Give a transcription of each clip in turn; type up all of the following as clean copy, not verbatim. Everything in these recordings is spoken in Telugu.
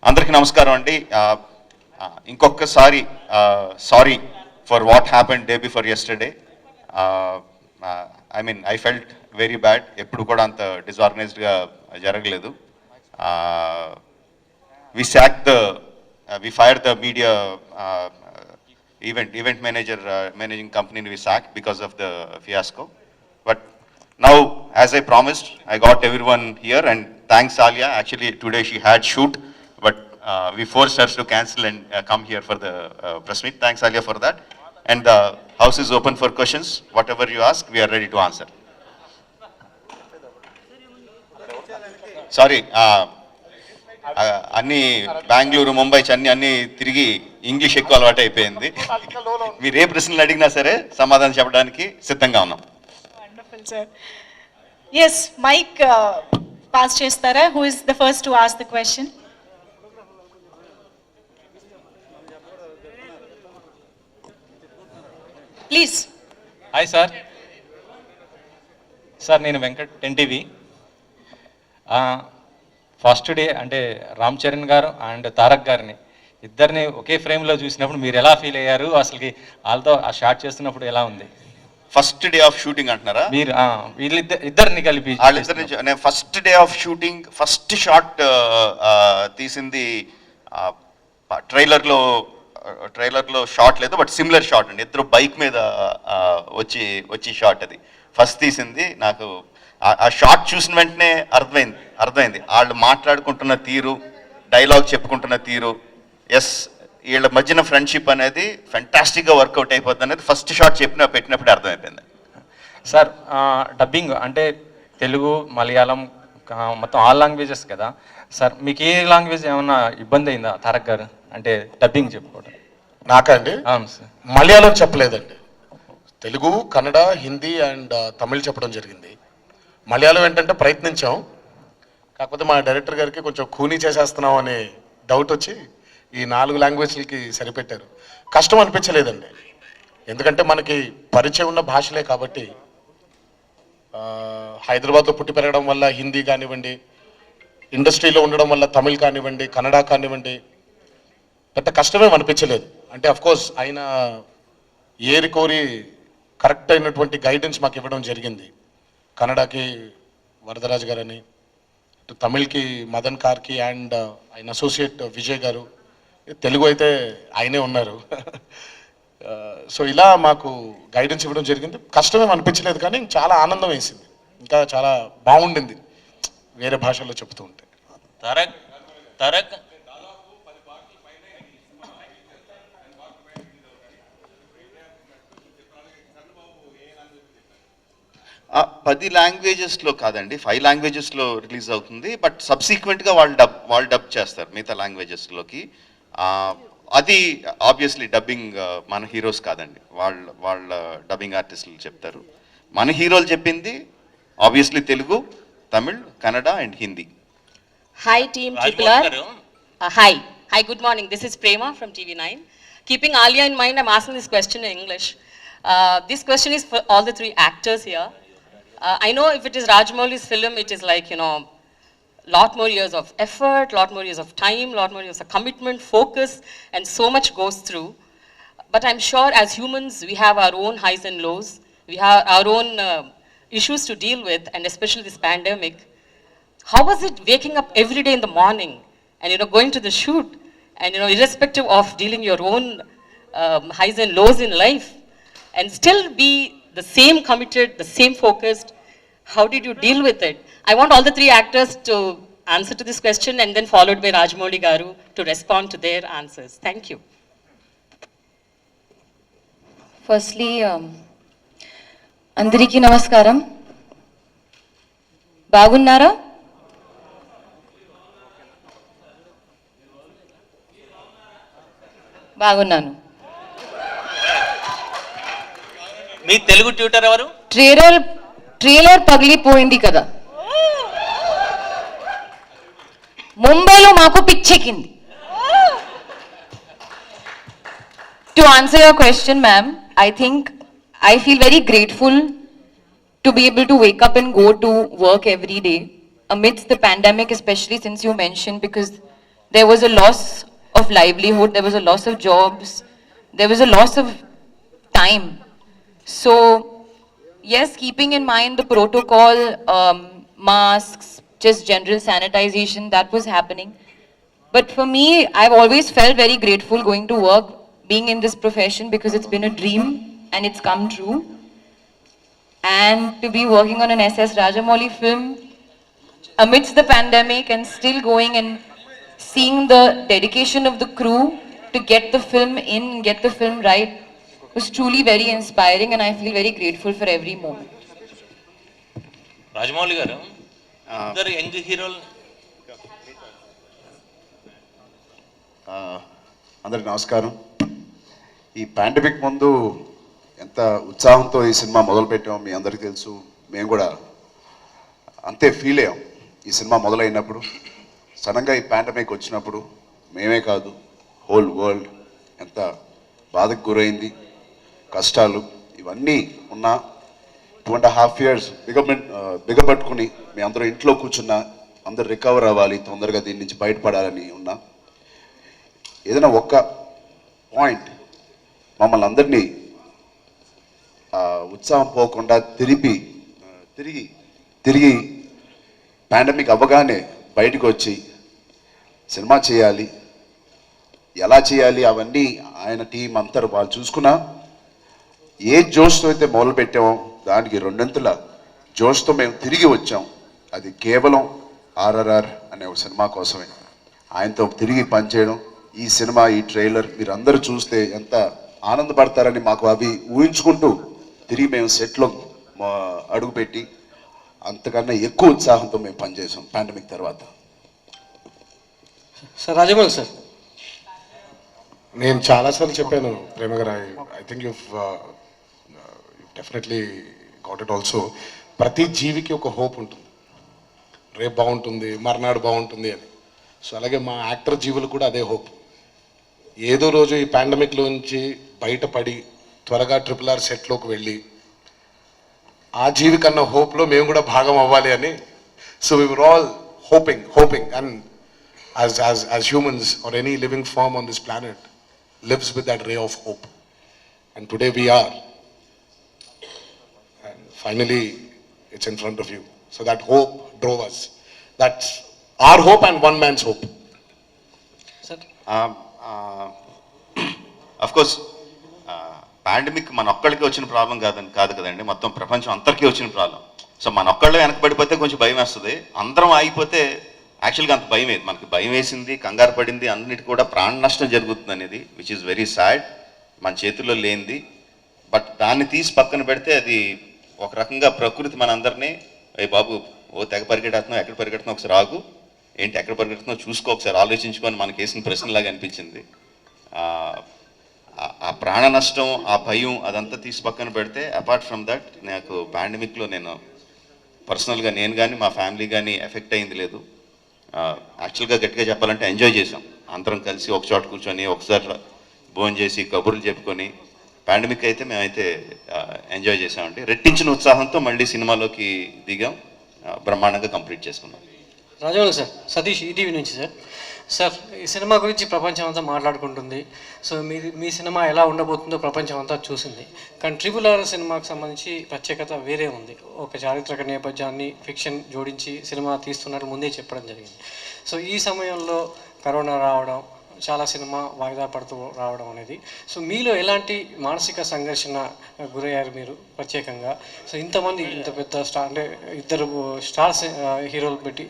అందరికీ నమస్కారం అండి. ఇంకొకసారి sorry for what happened day before yesterday. I mean I felt very bad. ఎప్పుడు కూడా అంత డిజార్గనైజ్డ్గా జరగలేదు. we fired the media event manager, managing company we sacked because of the fiasco. But now, as I promised, I got everyone here, and thanks Alia. Actually today she had shoot, but we forced her to cancel and come here for the press meet. Thanks Alia for that. And the house is open for questions. Whatever you ask, we are ready to answer. Sorry, అన్ని బెంగళూరు ముంబై చెన్నై అన్ని తిరిగి ఇంగ్లీష్ ఎక్కువ అలవాటు అయిపోయింది. మీరు ఏ ప్రశ్నలు అడిగినా సరే సమాధానం చెప్పడానికి సిద్ధంగా ఉన్నాం. Wonderful sir. Yes, mike pass చేస్తారా? Who is the first to ask the question? Please. Hi sir. Sir నేను వెంకట్, 10TV. ఫస్ట్ డే అంటే రామ్ చరణ్ గారు అండ్ తారక్ గారిని ఇద్దరిని ఒకే ఫ్రేమ్లో చూసినప్పుడు మీరు ఎలా ఫీల్ అయ్యారు? అసలుకి వాళ్ళతో ఆ షాట్ చేస్తున్నప్పుడు ఎలా ఉంది? ఫస్ట్ డే ఆఫ్ షూటింగ్ అంటున్నారా? మీరు ఇద్దరిని కలిపి వాళ్ళిద్దరిని first day of shooting first shot తీసింది ట్రైలర్లో షాట్ లేదు, బట్ సిమిలర్ షాట్ అండి. ఇద్దరు బైక్ మీద వచ్చి షాట్ అది ఫస్ట్ తీసింది. నాకు ఆ షాట్ చూసిన వెంటనే అర్థమైంది వాళ్ళు మాట్లాడుకుంటున్న తీరు, డైలాగ్ చెప్పుకుంటున్న తీరు, ఎస్ వీళ్ళ మధ్యన ఫ్రెండ్షిప్ అనేది ఫెంటాస్టిక్గా వర్కౌట్ అయిపోతుంది అనేది ఫస్ట్ షాట్ పెట్టినప్పుడు అర్థమైపోయింది. సార్ డబ్బింగ్ అంటే తెలుగు, మలయాళం మొత్తం ఆల్ లాంగ్వేజెస్ కదా సార్. మీకు ఏ లాంగ్వేజ్ ఏమన్నా ఇబ్బంది అయిందా తారక్ గారు అంటే డబ్బింగ్ చెప్పుకోవడం? నాకండి? అవును సార్. మలయాళం చెప్పలేదండి. తెలుగు, కన్నడ, హిందీ అండ్ తమిళ్ చెప్పడం జరిగింది. మలయాళం ఏంటంటే ప్రయత్నించాం, కాకపోతే మా డైరెక్టర్ గారికి కొంచెం కూనీ చేసేస్తున్నాం అనే డౌట్ వచ్చి ఈ 4 లాంగ్వేజ్లకి సరిపెట్టారు. కష్టం అనిపించలేదండి, ఎందుకంటే మనకి పరిచయం ఉన్న భాషలే కాబట్టి. హైదరాబాద్లో పుట్టి పెరగడం వల్ల హిందీ కానివ్వండి, ఇండస్ట్రీలో ఉండడం వల్ల తమిళ్ కానివ్వండి, కన్నడ కానివ్వండి, పెద్ద కష్టమేం అనిపించలేదు. అంటే అఫ్కోర్స్ ఆయన ఏరి కోరి కరెక్ట్ అయినటువంటి గైడెన్స్ మాకు ఇవ్వడం జరిగింది. కన్నడకి వరదరాజు గారని, తమిళ్కి మదన్ కార్కి అండ్ ఆయన అసోసియేట్ విజయ్ గారు, తెలుగు అయితే ఆయనే ఉన్నారు. సో ఇలా మాకు గైడెన్స్ ఇవ్వడం జరిగింది. కష్టమేం అనిపించలేదు, కానీ చాలా ఆనందం వేసింది, ఇంకా చాలా బాగుండింది వేరే భాషల్లో చెప్తూ ఉంటే. తారక్ 10 లాంగ్వేజెస్లో కాదండి, 5 లాంగ్వేజెస్లో రిలీజ్ అవుతుంది. బట్ సబ్సిక్వెంట్గా వాళ్ళు డబ్ చేస్తారు మిగతా లాంగ్వేజెస్లోకి. అది ఆబ్వియస్లీ డబ్బింగ్ మన హీరోస్ కాదండి, వాళ్ళ డబ్బింగ్ ఆర్టిస్టులు చెప్తారు. మన హీరోలు చెప్పింది obviously Telugu, Tamil, Kannada and Hindi. Hi team Triple R. Hi, good morning. This is Prema from TV9. Keeping Alia in mind, I'm asking this question in English. This question is for all the 3 actors here. I know if it is Rajamouli's film, it is like, lot more years of effort, lot more years of time, lot more years of commitment, focus, and so much goes through. But I'm sure as humans, we have our own highs and lows. We have our own issues to deal with, and especially this pandemic. How was it waking up every day in the morning and, going to the shoot and, irrespective of dealing your own highs and lows in life, and still be the same committed, the same focused? How did you deal with it? I want all the 3 actors to answer to this question, and then followed by Rajamouli Garu to respond to their answers. Thank you. Firstly, Andariki Namaskaram. Bagunnara? బాగున్నాను. మీ తెలుగు ట్యూటర్ ఎవరు? ట్రైలర్ పగిలిపోయింది కదా, ముంబైలో మాకు పిచ్చెక్కింది. To answer your question, ma'am, I feel very grateful to be able to wake up and go to work every day amidst the pandemic, especially since you mentioned, because there was a loss of livelihood, there was a loss of jobs, there was a loss of time. So, yes, keeping in mind the protocol, masks, just general sanitization, that was happening. But for me, I've always felt very grateful going to work, being in this profession, because it's been a dream and it's come true. And to be working on an S.S. Rajamouli film amidst the pandemic and still going and seeing the dedication of the crew to get the film in, get the film right, was truly very inspiring, and I feel very grateful for every moment. Rajamouli గారు ఇద్దరు యంగ్ హీరోలు అందరికి నమస్కారం. ఈ పాండమిక్ ముందు ఎంత ఉత్సాహంతో ఈ సినిమా మొదలుపెట్టామో మీ అందరికీ తెలుసు. మేము కూడా అంతే ఫీల్ అయ్యాం ఈ సినిమా మొదలైనప్పుడు. సడన్గా ఈ పాండమిక్ వచ్చినప్పుడు మేమే కాదు, హోల్ వరల్డ్ ఎంత బాధకు గురైంది. కష్టాలు ఇవన్నీ ఉన్నా 2.5 years బిగపట్టుకుని మీ అందరూ ఇంట్లో కూర్చున్నా, అందరు రికవర్ అవ్వాలి, తొందరగా దీని నుంచి బయటపడాలని ఉన్నా. ఏదైనా ఒక్క పాయింట్ మమ్మల్ని అందరినీ ఉత్సాహం పోకుండా తిరిగి పాండమిక్ అవ్వగానే బయటకు వచ్చి సినిమా చేయాలి, ఎలా చేయాలి అవన్నీ ఆయన టీం అంతా వాళ్ళు చూసుకున్నా. ఏ జోష్తో అయితే మొదలు పెట్టామో దానికి 2 జోష్తో మేము తిరిగి వచ్చాం. అది కేవలం RRR అనే ఒక సినిమా కోసమే. ఆయనతో తిరిగి పనిచేయడం, ఈ సినిమా, ఈ ట్రైలర్ మీరు అందరూ చూస్తే ఎంత ఆనందపడతారని మాకు అవి ఊహించుకుంటూ తిరిగి మేము సెట్లో అడుగుపెట్టి అంతకన్నా ఎక్కువ ఉత్సాహంతో మేము పనిచేసాం పాండమిక్ తర్వాత. సార్ రాజమౌళి సార్, నేను చాలాసార్లు చెప్పాను ప్రేమ గారు, I think you definitely got it also. ప్రతి జీవికి ఒక హోప్ ఉంటుంది, రేపు బాగుంటుంది, మర్నాడు బాగుంటుంది అని. సో అలాగే మా యాక్టర్ జీవులు కూడా అదే హోప్. ఏదో రోజు ఈ పాండమిక్లోంచి బయటపడి త్వరగా RRR సెట్లోకి వెళ్ళి ఆ జీవి కన్నా హోప్లో మేము కూడా భాగం అవ్వాలి అని. So we were all hoping and as humans or any living form on this planet lives with that ray of hope, and today we are, and finally it's in front of you. So that hope drove us. That's our hope and one man's hope. Of course pandemic మన ఒక్కడికి వచ్చిన ప్రాబ్లం కాదు కదండి, మొత్తం ప్రపంచం అందరికీ వచ్చిన ప్రాబ్లం. సో మన ఒక్కళ్ళు వెనకబడిపోతే కొంచెం భయం వేస్తుంది, అందరం ఆగిపోతే యాక్చువల్గా అంత భయం వేది. మనకి భయం వేసింది, కంగారు పడింది, అన్నిటి కూడా ప్రాణ నష్టం జరుగుతుంది అనేది, విచ్ ఈస్ వెరీ సాడ్, మన చేతుల్లో లేనిది. బట్ దాన్ని తీసి పక్కన పెడితే అది ఒక రకంగా ప్రకృతి మనందరినీ, ఏ బాబు ఓ తెగ పరిగెడుతున్నావు, ఎక్కడ పరిగెడుతున్నావు, ఒకసారి ఆగు, ఏంటి ఎక్కడ పరిగెడుతున్నావు చూసుకో, ఒకసారి ఆలోచించుకొని మనకి వేసిన ప్రశ్నలాగా అనిపించింది. ఆ ప్రాణ నష్టం, ఆ భయం అదంతా తీసి పక్కన పెడితే అపార్ట్ ఫ్రమ్ దట్ నాకు పాండమిక్లో నేను పర్సనల్గా నేను కానీ మా ఫ్యామిలీ కానీ ఎఫెక్ట్ అయింది లేదు. యాక్చువల్గా గట్టిగా చెప్పాలంటే ఎంజాయ్ చేసాం, అందరం కలిసి ఒక చోట కూర్చొని ఒకసారి భోజనం చేసి కబుర్లు చెప్పుకొని. పాండమిక్ అయితే మేమైతే ఎంజాయ్ చేసామండి. రెట్టించిన ఉత్సాహంతో మళ్ళీ సినిమాలోకి దిగాం, బ్రహ్మాండంగా కంప్లీట్ చేసుకున్నాం. రాజమౌళి సార్, సతీష్ ఈటీవీ నుంచి సార్. సార్, ఈ సినిమా గురించి ప్రపంచం అంతా మాట్లాడుకుంటుంది. సో మీ సినిమా ఎలా ఉండబోతుందో ప్రపంచం అంతా చూసింది. కానీ RRR సినిమాకి సంబంధించి ప్రత్యేకత వేరే ఉంది. ఒక చారిత్రక నేపథ్యాన్ని ఫిక్షన్ జోడించి సినిమా తీస్తున్నట్టు ముందే చెప్పడం జరిగింది. సో ఈ సమయంలో కరోనా రావడం, చాలా సినిమా వాయిదా పడుతూ రావడం అనేది, సో మీలో ఎలాంటి మానసిక సంఘర్షణ గురయ్యారు మీరు ప్రత్యేకంగా? సో ఇంతమంది, ఇంత పెద్ద స్టార్, అంటే 2 స్టార్స్ హీరోలు పెట్టి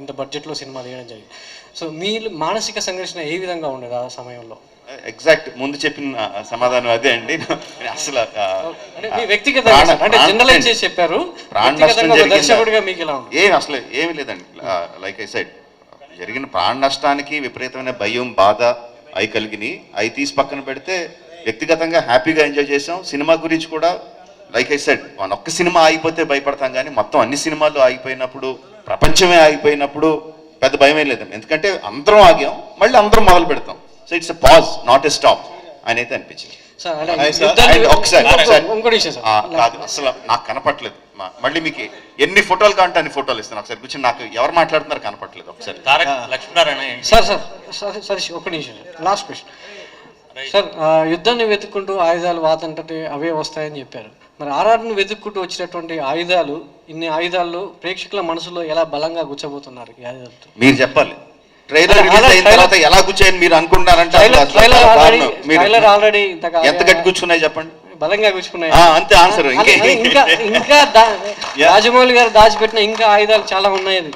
ఇంత బడ్జెట్లో సినిమా తీయడం జరిగింది. సో మీ మానసిక సంఘర్షణ ఏ విధంగా ఉండేది ఆ సమయంలో? ఎగ్జాక్ట్ ముందు చెప్పిన సమాధానం అదే అండి. అసలు అంటే మీ వ్యక్తిగత, అంటే జనరలైజ్ చేసి చెప్పారు, దర్శకుడిగా మీకు ఎలా ఉంది? అసలు ఏమీ లేదండి. లైక్ ఐ సెడ్, జరిగిన ప్రాణ నష్టానికి విపరీతమైన భయం, బాధ అవి కలిగినాయి. అవి తీసి పక్కన పెడితే వ్యక్తిగతంగా హ్యాపీగా ఎంజాయ్ చేసాం. సినిమా గురించి కూడా లైక్ ఐ సెడ్, మన ఒక్క సినిమా ఆగిపోతే భయపడతాం, కానీ మొత్తం అన్ని సినిమాలు ఆగిపోయినప్పుడు, ప్రపంచమే ఆగిపోయినప్పుడు పెద్ద భయం ఏం లేదండి. ఎందుకంటే అందరం ఆగాం, మళ్ళీ అందరం మొదలు పెడతాం. So it's a pause, not a stop అని అయితే అనిపించింది. సార్ అంటే Hi, sir. యుద్ధాన్ని And ఒకసారి ఇంకోటి విషయం సార్ కాదు, అసలు నాకు కనపట్లేదు. మళ్ళీ మీకు ఎన్ని ఫోటోలు కావాలంటే అన్ని ఫోటోలు ఇస్తాను. ఒకసారి కూర్చొని నాకు ఎవరు మాట్లాడుతున్నారు కనపట్లేదు. ఒకసారి తారక్ లక్ష్మీనారాయణ సార్ సతీష్ ఒక్క నిమిషం లాస్ట్ క్వశ్చన్ సార్ యుద్ధాన్ని వెతుక్కుంటూ ఆయుధాలు వాతంటే అవే వస్తాయని చెప్పారు. మరి ఆర్ఆర్ని వెతుక్కుంటూ వచ్చినటువంటి ఆయుధాలు, ఇన్ని ఆయుధాలు ప్రేక్షకుల మనసులో ఎలా బలంగా గుచ్చబోతున్నారు ఈ ఆయుధాలతో? మీరు చెప్పాలి. ట్రైలర్ రిలీజ్ అయిన తర్వాత ఎలా కూర్చోని మీరు అనుకుంటున్నారంటే ట్రైలర్ ఆల్రెడీ ఎంత గట్టి కూర్చున్నాయి చెప్పండి. బలంగా గుచ్చుకున్నాయి. అంతే ఆన్సర్. ఇంకా ఇంకా రాజమౌళి గారు దాచిపెట్టిన ఇంకా ఆయుధాలు చాలా ఉన్నాయి. అది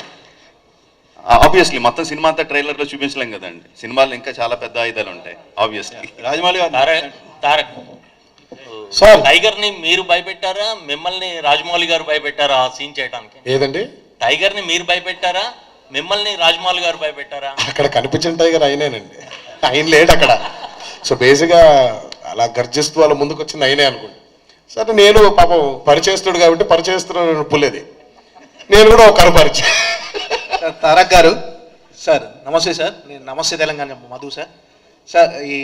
ఆబ్వియస్లీ మొత్తం సినిమా అంతా ట్రైలర్ లో చూపించలేం కదండి. సినిమాలో ఇంకా చాలా పెద్ద ఆయుధాలు ఉంటాయి. ఆబ్వియస్లీ రాజమౌళి గారు తారక్ సార్ టైగర్ ని మీరు భయపెట్టారా, మిమ్మల్ని రాజమౌళి గారు భయపెట్టారా ఆ సీన్ చేయడానికి? ఏదండి? టైగర్ ని మీరు భయపెట్టారా, మిమ్మల్ని రాజమౌళి గారు భయపెట్టారా? అక్కడ కనిపించిన టైగర్ అయినేనండి, ఆయన లేడు అక్కడ. సో బేసిక్గా అలా గర్జిస్తూ వాళ్ళ ముందుకు వచ్చింది అయినే అనుకోండి. సరే నేను పాపం పరిచయస్తుడు కాబట్టి పరిచయస్తున్నాడు పుల్లేది, నేను కూడా ఒక పరిచయం. తారక్ గారు సార్ నమస్తే సార్, నేను నమస్తే తెలంగాణ మధు సార్. సార్ ఈ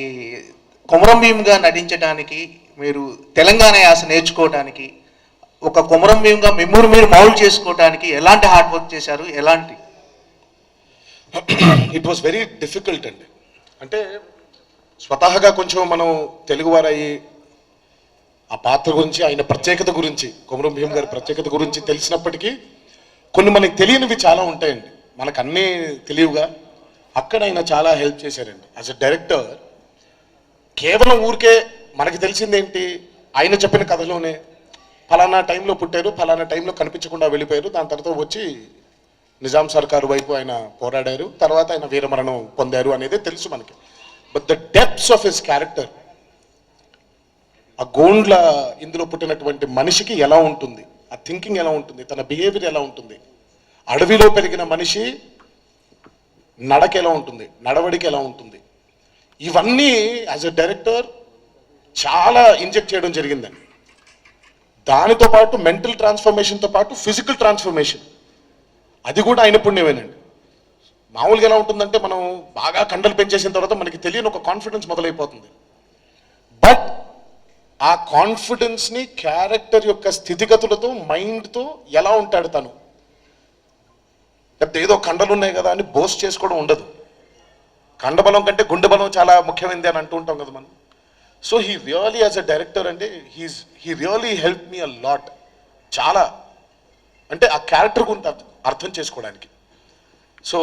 కొమరం భీమ్గా నటించడానికి మీరు తెలంగాణ యాస నేర్చుకోవడానికి, ఒక కొమరం భీమ్గా మిమ్మల్ని మీరు మౌల్డ్ చేసుకోవడానికి ఎలాంటి హార్డ్ వర్క్ చేశారు? ఎలాంటి? ఇట్ వాస్ వెరీ డిఫికల్ట్ అండి. అంటే స్వతహాగా కొంచెం మనం తెలుగువారయ్యి ఆ పాత్ర గురించి, ఆయన ప్రత్యేకత గురించి, కొమరం భీమ్ గారి ప్రత్యేకత గురించి తెలిసినప్పటికీ కొన్ని మనకి తెలియనివి చాలా ఉంటాయండి. మనకు అన్నీ తెలియవుగా. అక్కడ ఆయన చాలా హెల్ప్ చేశారండి. యాజ్ అ డైరెక్టర్ కేవలం ఊరికే మనకి తెలిసిందేంటి, ఆయన చెప్పిన కథలోనే ఫలానా టైంలో పుట్టారు, ఫలానా టైంలో కనిపించకుండా వెళ్ళిపోయారు, దాని తర్వాత వచ్చి నిజాం సర్కారు వైపు ఆయన పోరాడారు, తర్వాత ఆయన వీరమరణం పొందారు అనేది తెలుసు మనకి. But the depths of his character, ఆ గోండ్ల ఇందులో పుట్టినటువంటి మనిషికి ఎలా ఉంటుంది, ఆ థింకింగ్ ఎలా ఉంటుంది, తన బిహేవియర్ ఎలా ఉంటుంది, అడవిలో పెరిగిన మనిషి నడక ఎలా ఉంటుంది, నడవడికి ఎలా ఉంటుంది, ఇవన్నీ యాజ్ అ డైరెక్టర్ చాలా ఇంజెక్ట్ చేయడం జరిగిందండి. దానితో పాటు మెంటల్ ట్రాన్స్ఫర్మేషన్తో పాటు ఫిజికల్ ట్రాన్స్ఫర్మేషన్, అది కూడా ఆయన పుణ్యమేనండి. మామూలుగా ఎలా ఉంటుందంటే మనం బాగా కండలు పెంచేసిన తర్వాత మనకి తెలియని ఒక కాన్ఫిడెన్స్ మొదలైపోతుంది. బట్ ఆ కాన్ఫిడెన్స్ని క్యారెక్టర్ యొక్క స్థితిగతులతో, మైండ్తో ఎలా ఉంటాడు తను, లేకపోతే ఏదో కండలు ఉన్నాయి కదా అని బోస్ట్ చేసుకోవడం ఉండదు. కండబలం కంటే గుండె బలం చాలా ముఖ్యమైనది అని అంటూ ఉంటాం కదా మనం. So he really as a director అంటే he really help me a lot. చాలా అంటే ఆ క్యారెక్టర్ గురించి అర్థం చేసుకోవడానికి. సో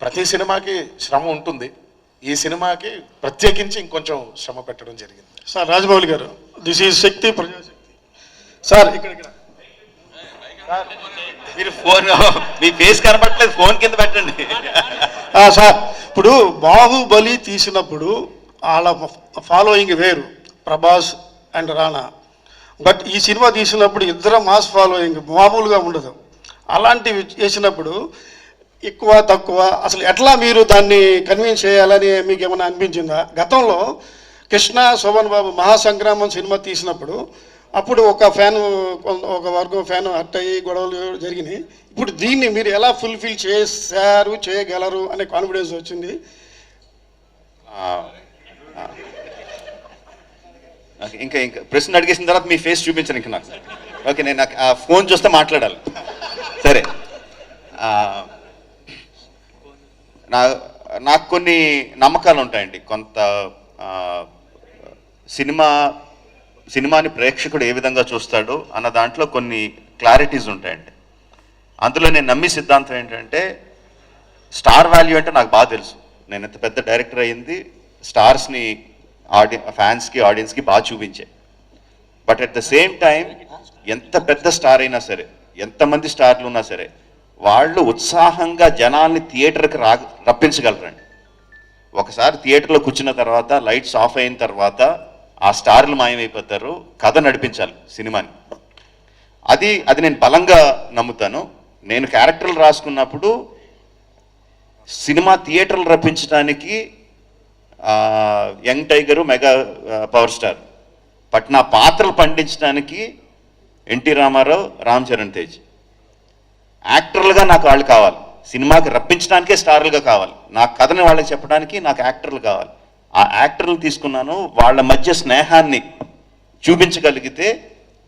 ప్రతి సినిమాకి శ్రమ ఉంటుంది, ఈ సినిమాకి ప్రత్యేకించి ఇంకొంచెం శ్రమ పెట్టడం జరిగింది. సార్ రాజమౌళి గారు, this is Shakti Prajasakti sir. ఇక్కడ మీరు ఫోన్, మీ ఫేస్ కనపడలేదు, ఫోన్ కింద పెట్టండి. సార్ ఇప్పుడు బాహుబలి తీసినప్పుడు వాళ్ళ ఫాలోయింగ్ వేరు, ప్రభాస్ అండ్ రాణా. బట్ ఈ సినిమా తీసినప్పుడు ఇద్దరు మాస్ ఫాలోయింగ్ మామూలుగా ఉండదు. అలాంటివి చేసినప్పుడు ఎక్కువ తక్కువ అసలు ఎట్లా మీరు దాన్ని కన్విన్స్ చేయాలని మీకు ఏమైనా అనిపించిందా? గతంలో కృష్ణ శోభన్ బాబు మహాసంగ్రామం సినిమా తీసినప్పుడు అప్పుడు ఒక వర్గం ఫ్యాన్ హర్ట్ అయ్యి గొడవలు జరిగినాయి. ఇప్పుడు దీన్ని మీరు ఎలా ఫుల్ఫిల్ చేశారు, చేయగలరు అనే కాన్ఫిడెన్స్ వచ్చింది? ఇంకా ప్రశ్న అడిగేసిన తర్వాత మీ ఫేస్ చూపించను ఇంకా నాకు. ఓకే, నేను నాకు ఆ ఫోన్ చూస్తే మాట్లాడాలి. సరే, నాకు కొన్ని నమ్మకాలు ఉంటాయండి. కొంత సినిమాని ప్రేక్షకుడు ఏ విధంగా చూస్తాడు అన్న దాంట్లో కొన్ని క్లారిటీస్ ఉంటాయండి. అందులో నేను నమ్మి సిద్ధాంతం ఏంటంటే, స్టార్ వాల్యూ అంటే నాకు బాగా తెలుసు. నేను ఎంత పెద్ద డైరెక్టర్ అయ్యింది స్టార్స్ని ఫ్యాన్స్కి, ఆడియన్స్కి బాగా చూపించే. But at the same time ఎంత పెద్ద స్టార్ అయినా సరే, ఎంతమంది స్టార్లు ఉన్నా సరే, వాళ్ళు ఉత్సాహంగా జనాల్ని థియేటర్కి రప్పించగలరండి. ఒకసారి థియేటర్లో కూర్చున్న తర్వాత లైట్స్ ఆఫ్ అయిన తర్వాత ఆ స్టార్లు మాయమైపోతారు. కథ నడిపించాలి సినిమాని. అది నేను బలంగా నమ్ముతాను. నేను క్యారెక్టర్లు రాసుకున్నప్పుడు సినిమా థియేటర్లు రప్పించడానికి young tiger, mega power star. But నా పాత్రలు పండించడానికి ఎన్టీ రామారావు, రామ్ చరణ్ తేజ్. యాక్టర్లుగా నాకు వాళ్ళు కావాలి. సినిమాకి రప్పించడానికే స్టార్లుగా కావాలి. నా కథని వాళ్ళకి చెప్పడానికి నాకు యాక్టర్లు కావాలి. ఆ యాక్టర్లు తీసుకున్నాను, వాళ్ళ మధ్య స్నేహాన్ని చూపించగలిగితే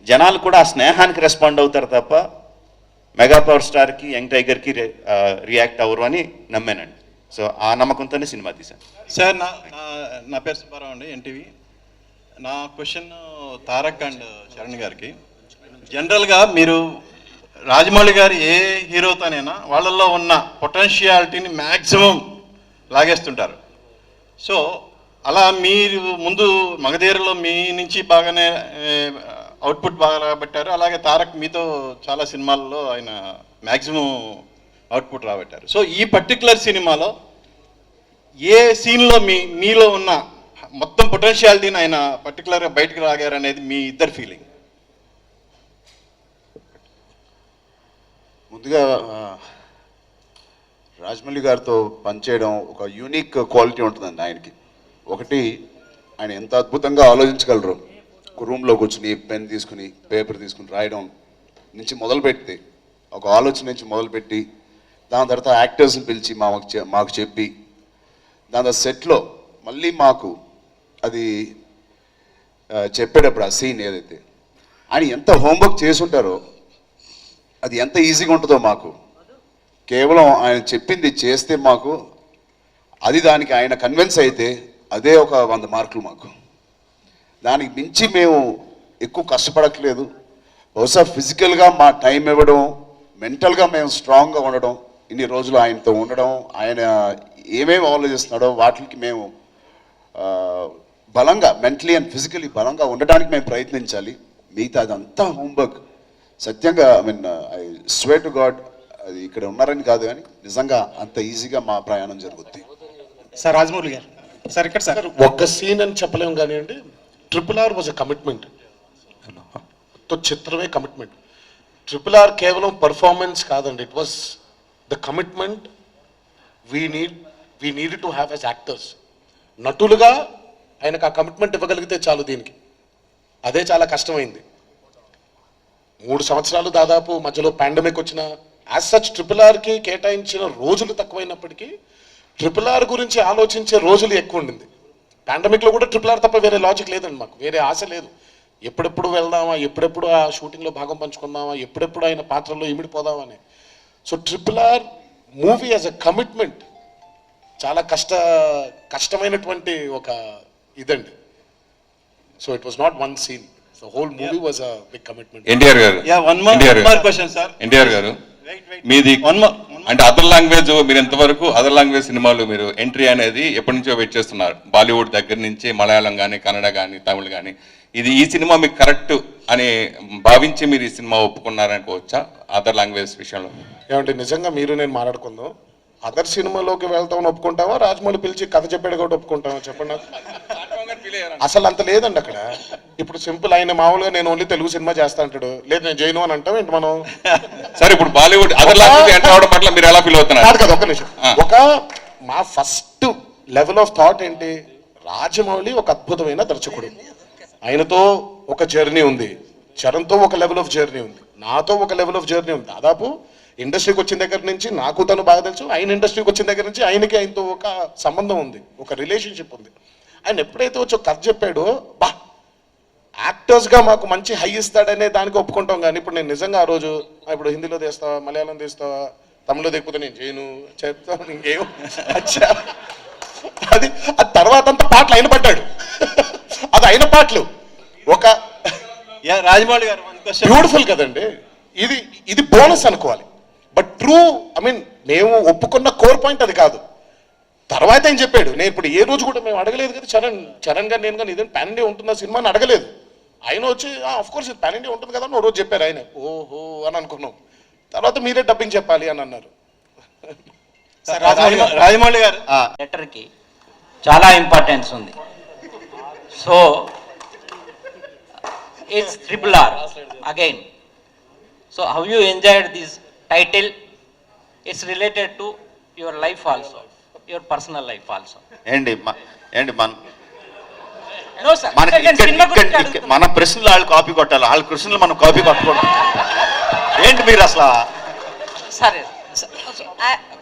జనాలు కూడా ఆ స్నేహానికి రెస్పాండ్ అవుతారు తప్ప మెగా పవర్ స్టార్కి యంగ్ టైగర్కి రియాక్ట్ అవ్వరు అని నమ్మానండి. సో ఆ నమ్మకంతోనే సినిమా తీశాను. సార్ నా పేరు సుబ్బారావు అండి, ఎన్టీవీ. నా క్వశ్చన్ తారక్ అండ్ చరణ్ గారికి. జనరల్గా మీరు రాజమౌళి గారు ఏ హీరోతోనైనా వాళ్ళల్లో ఉన్న పొటెన్షియాలిటీని మ్యాక్సిమం లాగేస్తుంటారు. సో అలా మీరు ముందు మగధీరలో మీ నుంచి బాగానే అవుట్పుట్ బాగా రాబట్టారు, అలాగే తారక్ మీతో చాలా సినిమాల్లో ఆయన మ్యాక్సిమం అవుట్పుట్ రాబట్టారు. సో ఈ పర్టికులర్ సినిమాలో ఏ సీన్లో మీలో ఉన్న మొత్తం పొటెన్షియాలిటీని ఆయన పర్టికులర్గా బయటకు రాగారు అనేది మీ ఇద్దరు ఫీలింగ్? ముందుగా రాజమౌళి గారితో పనిచేయడం ఒక యూనిక్ క్వాలిటీ ఉంటుందండి ఆయనకి. ఒకటి, ఆయన ఎంత అద్భుతంగా ఆలోచించగలరు. ఒక రూమ్లో కూర్చుని పెన్ తీసుకుని పేపర్ తీసుకుని రాయడం నుంచి మొదలుపెట్టి, ఒక ఆలోచన నుంచి మొదలుపెట్టి, దాని తర్వాత యాక్టర్స్ని పిలిచి మాకు చెప్పి, దాని తర్వాత సెట్లో మళ్ళీ మాకు అది చెప్పేటప్పుడు ఆ సీన్ ఏదైతే ఆయన ఎంత హోంవర్క్ చేసి ఉంటారో అది ఎంత ఈజీగా ఉంటుందో మాకు. కేవలం ఆయన చెప్పింది చేస్తే మాకు అది దానికి ఆయన కన్విన్స్ అయితే అదే ఒక 100 మార్కులు మాకు. దానికి మించి మేము ఎక్కువ కష్టపడట్లేదు. బహుశా ఫిజికల్గా మా టైం ఇవ్వడం, మెంటల్గా మేము స్ట్రాంగ్గా ఉండడం, ఇన్ని రోజులు ఆయనతో ఉండడం, ఆయన ఏమేమి ఆలోచిస్తున్నాడో వాటికి మేము బలంగా మెంటలీ అండ్ ఫిజికలీ బలంగా ఉండడానికి మేము ప్రయత్నించాలి. మిగతా అదంతా హోంవర్క్. సత్యంగా ఐ స్వేర్ టు గాడ్, అది ఇక్కడ ఉన్నారని కాదు కానీ నిజంగా అంత ఈజీగా మా ప్రయాణం జరుగుద్ది. సార్ రాజమౌళి గారు, సార్ ఇక్కడ సార్ ఒక్క సీన్ అని చెప్పలేము కానీ అండి, RRR వాజ్ ఎ కమిట్మెంట్. చిత్రమే కమిట్మెంట్. RRR కేవలం పర్ఫార్మెన్స్ కాదండి, it was the commitment we need to have as actors. నటులుగా ఆయనకు ఆ కమిట్మెంట్ ఇవ్వగలిగితే చాలు. దీనికి అదే చాలా కష్టమైంది. 3 సంవత్సరాలు దాదాపు మధ్యలో పాండమిక్ వచ్చిన యాజ్ సచ్ RRRకి కేటాయించిన రోజులు తక్కువైనప్పటికీ RRR గురించి ఆలోచించే రోజులు ఎక్కువ ఉండింది. పాండమిక్లో కూడా RRR తప్ప వేరే లాజిక్ లేదండి మాకు, వేరే ఆశ లేదు. ఎప్పుడెప్పుడు వెళ్దామా, ఎప్పుడెప్పుడు ఆ షూటింగ్లో భాగం పంచుకుందామా, ఎప్పుడెప్పుడు ఆయన పాత్రలో ఇమిడిపోదామా అని. So RRR movie as a commitment చాలా కష్టమైనటువంటి ఒక ఇదండి. So it was not one scene, the whole movie was a big commitment. NTR garu, NTR గారు మీది అంటే అదర్ లాంగ్వేజ్, మీరు ఎంతవరకు అదర్ లాంగ్వేజ్ సినిమాలు మీరు ఎంట్రీ అనేది ఎప్పటి నుంచో వెయిట్ చేస్తున్నారు? బాలీవుడ్ దగ్గర నుంచి మలయాళం కానీ, కన్నడ కానీ, తమిళ్ కానీ, ఈ సినిమా మీకు కరెక్ట్ అని భావించి మీరు ఈ సినిమా ఒప్పుకున్నారనుకోవచ్చా అదర్ లాంగ్వేజ్ విషయంలో? ఏమంటే నిజంగా మీరు నేను మాట్లాడుకుందాం. అదర్ సినిమాలోకి వెళ్తామని ఒప్పుకుంటావా, రాజమౌళి పిలిచి కథ చెప్పాడు కూడా ఒప్పుకుంటావా చెప్పండి నాకు. అసలు అంత లేదండి అక్కడ. ఇప్పుడు సింపుల్, ఆయన మామూలుగా నేను ఓన్లీ తెలుగు సినిమా చేస్తా అంటాడు, లేదు నేను జైను అని అంటాం ఏంటి మనం. సరే ఇప్పుడు బాలీవుడ్ అదర్ లాంగ్వేజ్ ఎంటర్ అవడం పట్ల మీరు ఎలా ఫీల్ అవుతున్నారు? కాదు కదా, ఒక్క నిమిషం. మా ఫస్ట్ లెవెల్ ఆఫ్ థాట్ ఏంటి, రాజమౌళి ఒక అద్భుతమైన దర్శకుడు, ఆయనతో ఒక జర్నీ ఉంది, చరణ్తో ఒక లెవెల్ ఆఫ్ జర్నీ ఉంది, నాతో ఒక లెవెల్ ఆఫ్ జర్నీ ఉంది. దాదాపు ఇండస్ట్రీకి వచ్చిన దగ్గర నుంచి నాకు తను బాగా తెలుసు, ఆయన ఇండస్ట్రీకి వచ్చిన దగ్గర నుంచి ఆయనతో ఒక సంబంధం ఉంది, ఒక రిలేషన్షిప్ ఉంది. ఆయన ఎప్పుడైతే వచ్చి ఒక కథ చెప్పాడో, బా యాక్టర్స్గా మాకు మంచి హై ఇస్తాడనే దానికి ఒప్పుకుంటాం. కానీ ఇప్పుడు నేను నిజంగా ఆ రోజు ఇప్పుడు హిందీలో తీస్తావా, మలయాళం తీస్తావా, తమిళలో దిగిపోతే నేను చేయను చెప్తాను ఇంకేం అచ్చా. అది తర్వాత అంతా పాటలు ఆయన పడ్డాడు, అది అయిన పాటలు ఒక రాజమౌళి గారు బ్యూటిఫుల్ కదండి. ఇది బోనస్ అనుకోవాలి. బట్ ట్రూ, ఐ మీన్ మేము ఒప్పుకున్న కోర్ పాయింట్ అది కాదు. తర్వాత ఆయన చెప్పాడు, నేను ఇప్పుడు ఏ రోజు కూడా మేము అడగలేదు కదా, చరణ్ గారు నేను కానీ ఇదేం పాన్ ఇండియా ఉంటుందా సినిమా అని అడగలేదు. ఆయన వచ్చి ఆఫ్ కోర్స్ ఇది పాన్ ఇండియా ఉంటుంది కదా అని ఓ రోజు చెప్పారు. ఆయన ఓహో అని అనుకున్నాం. తర్వాత మీరే డబ్బింగ్ చెప్పాలి అని అన్నారు. రాజమౌళి గారు లెటర్కి చాలా ఇంపార్టెన్స్ ఉంది. So it's RRR again. So how you enjoyed this title? It's related to your life also, your personal life also. మన ప్రశ్నలు వాళ్ళు కాపీ కొట్టాలి, వాళ్ళ ప్రశ్నలు మనం కాపీ కొట్టకూడదు. ఏంటి మీరు అసలు? సరే,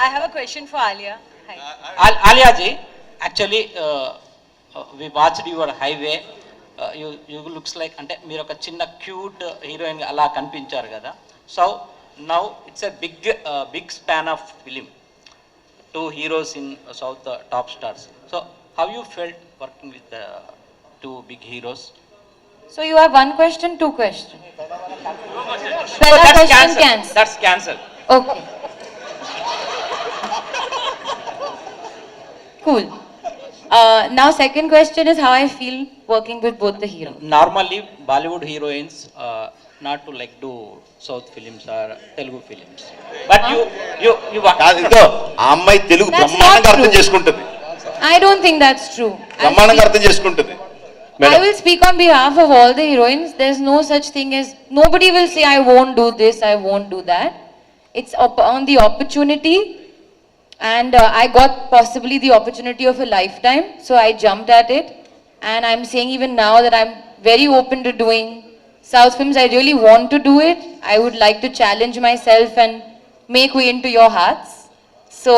I have a question for Alia. Hi. Alia ji, actually we watched your highway. You looks like అంటే మీరు ఒక చిన్న క్యూట్ హీరోయిన్ అలా కనిపించారు కదా. So now it's a big span of film, 2 heroes in South top stars. So how you felt working with the 2 big heroes? So you have 1 question, 2 questions. So that's cancelled. That's cancelled. Okay. Cool. Now second question is how I feel working with both the heroes. Normally Bollywood heroines not to like do South films or Telugu films, but you కాదు ఇదో ఆ అమ్మాయి తెలుగు That's బ్రహ్మాండంగా not అర్థం true. చేసుకుంటుంది, I don't think that's true. బ్రహ్మాండంగా అర్థం చేసుకుంటుంది. I will speak on behalf of all the heroines. There's no such thing as, nobody will say I won't do this, I won't do that. It's on the opportunity, and I got possibly the opportunity of a lifetime, so I jumped at it. And I'm saying even now that I'm very open to doing South films. I really want to do it. I would like to challenge myself and make way into your hearts. So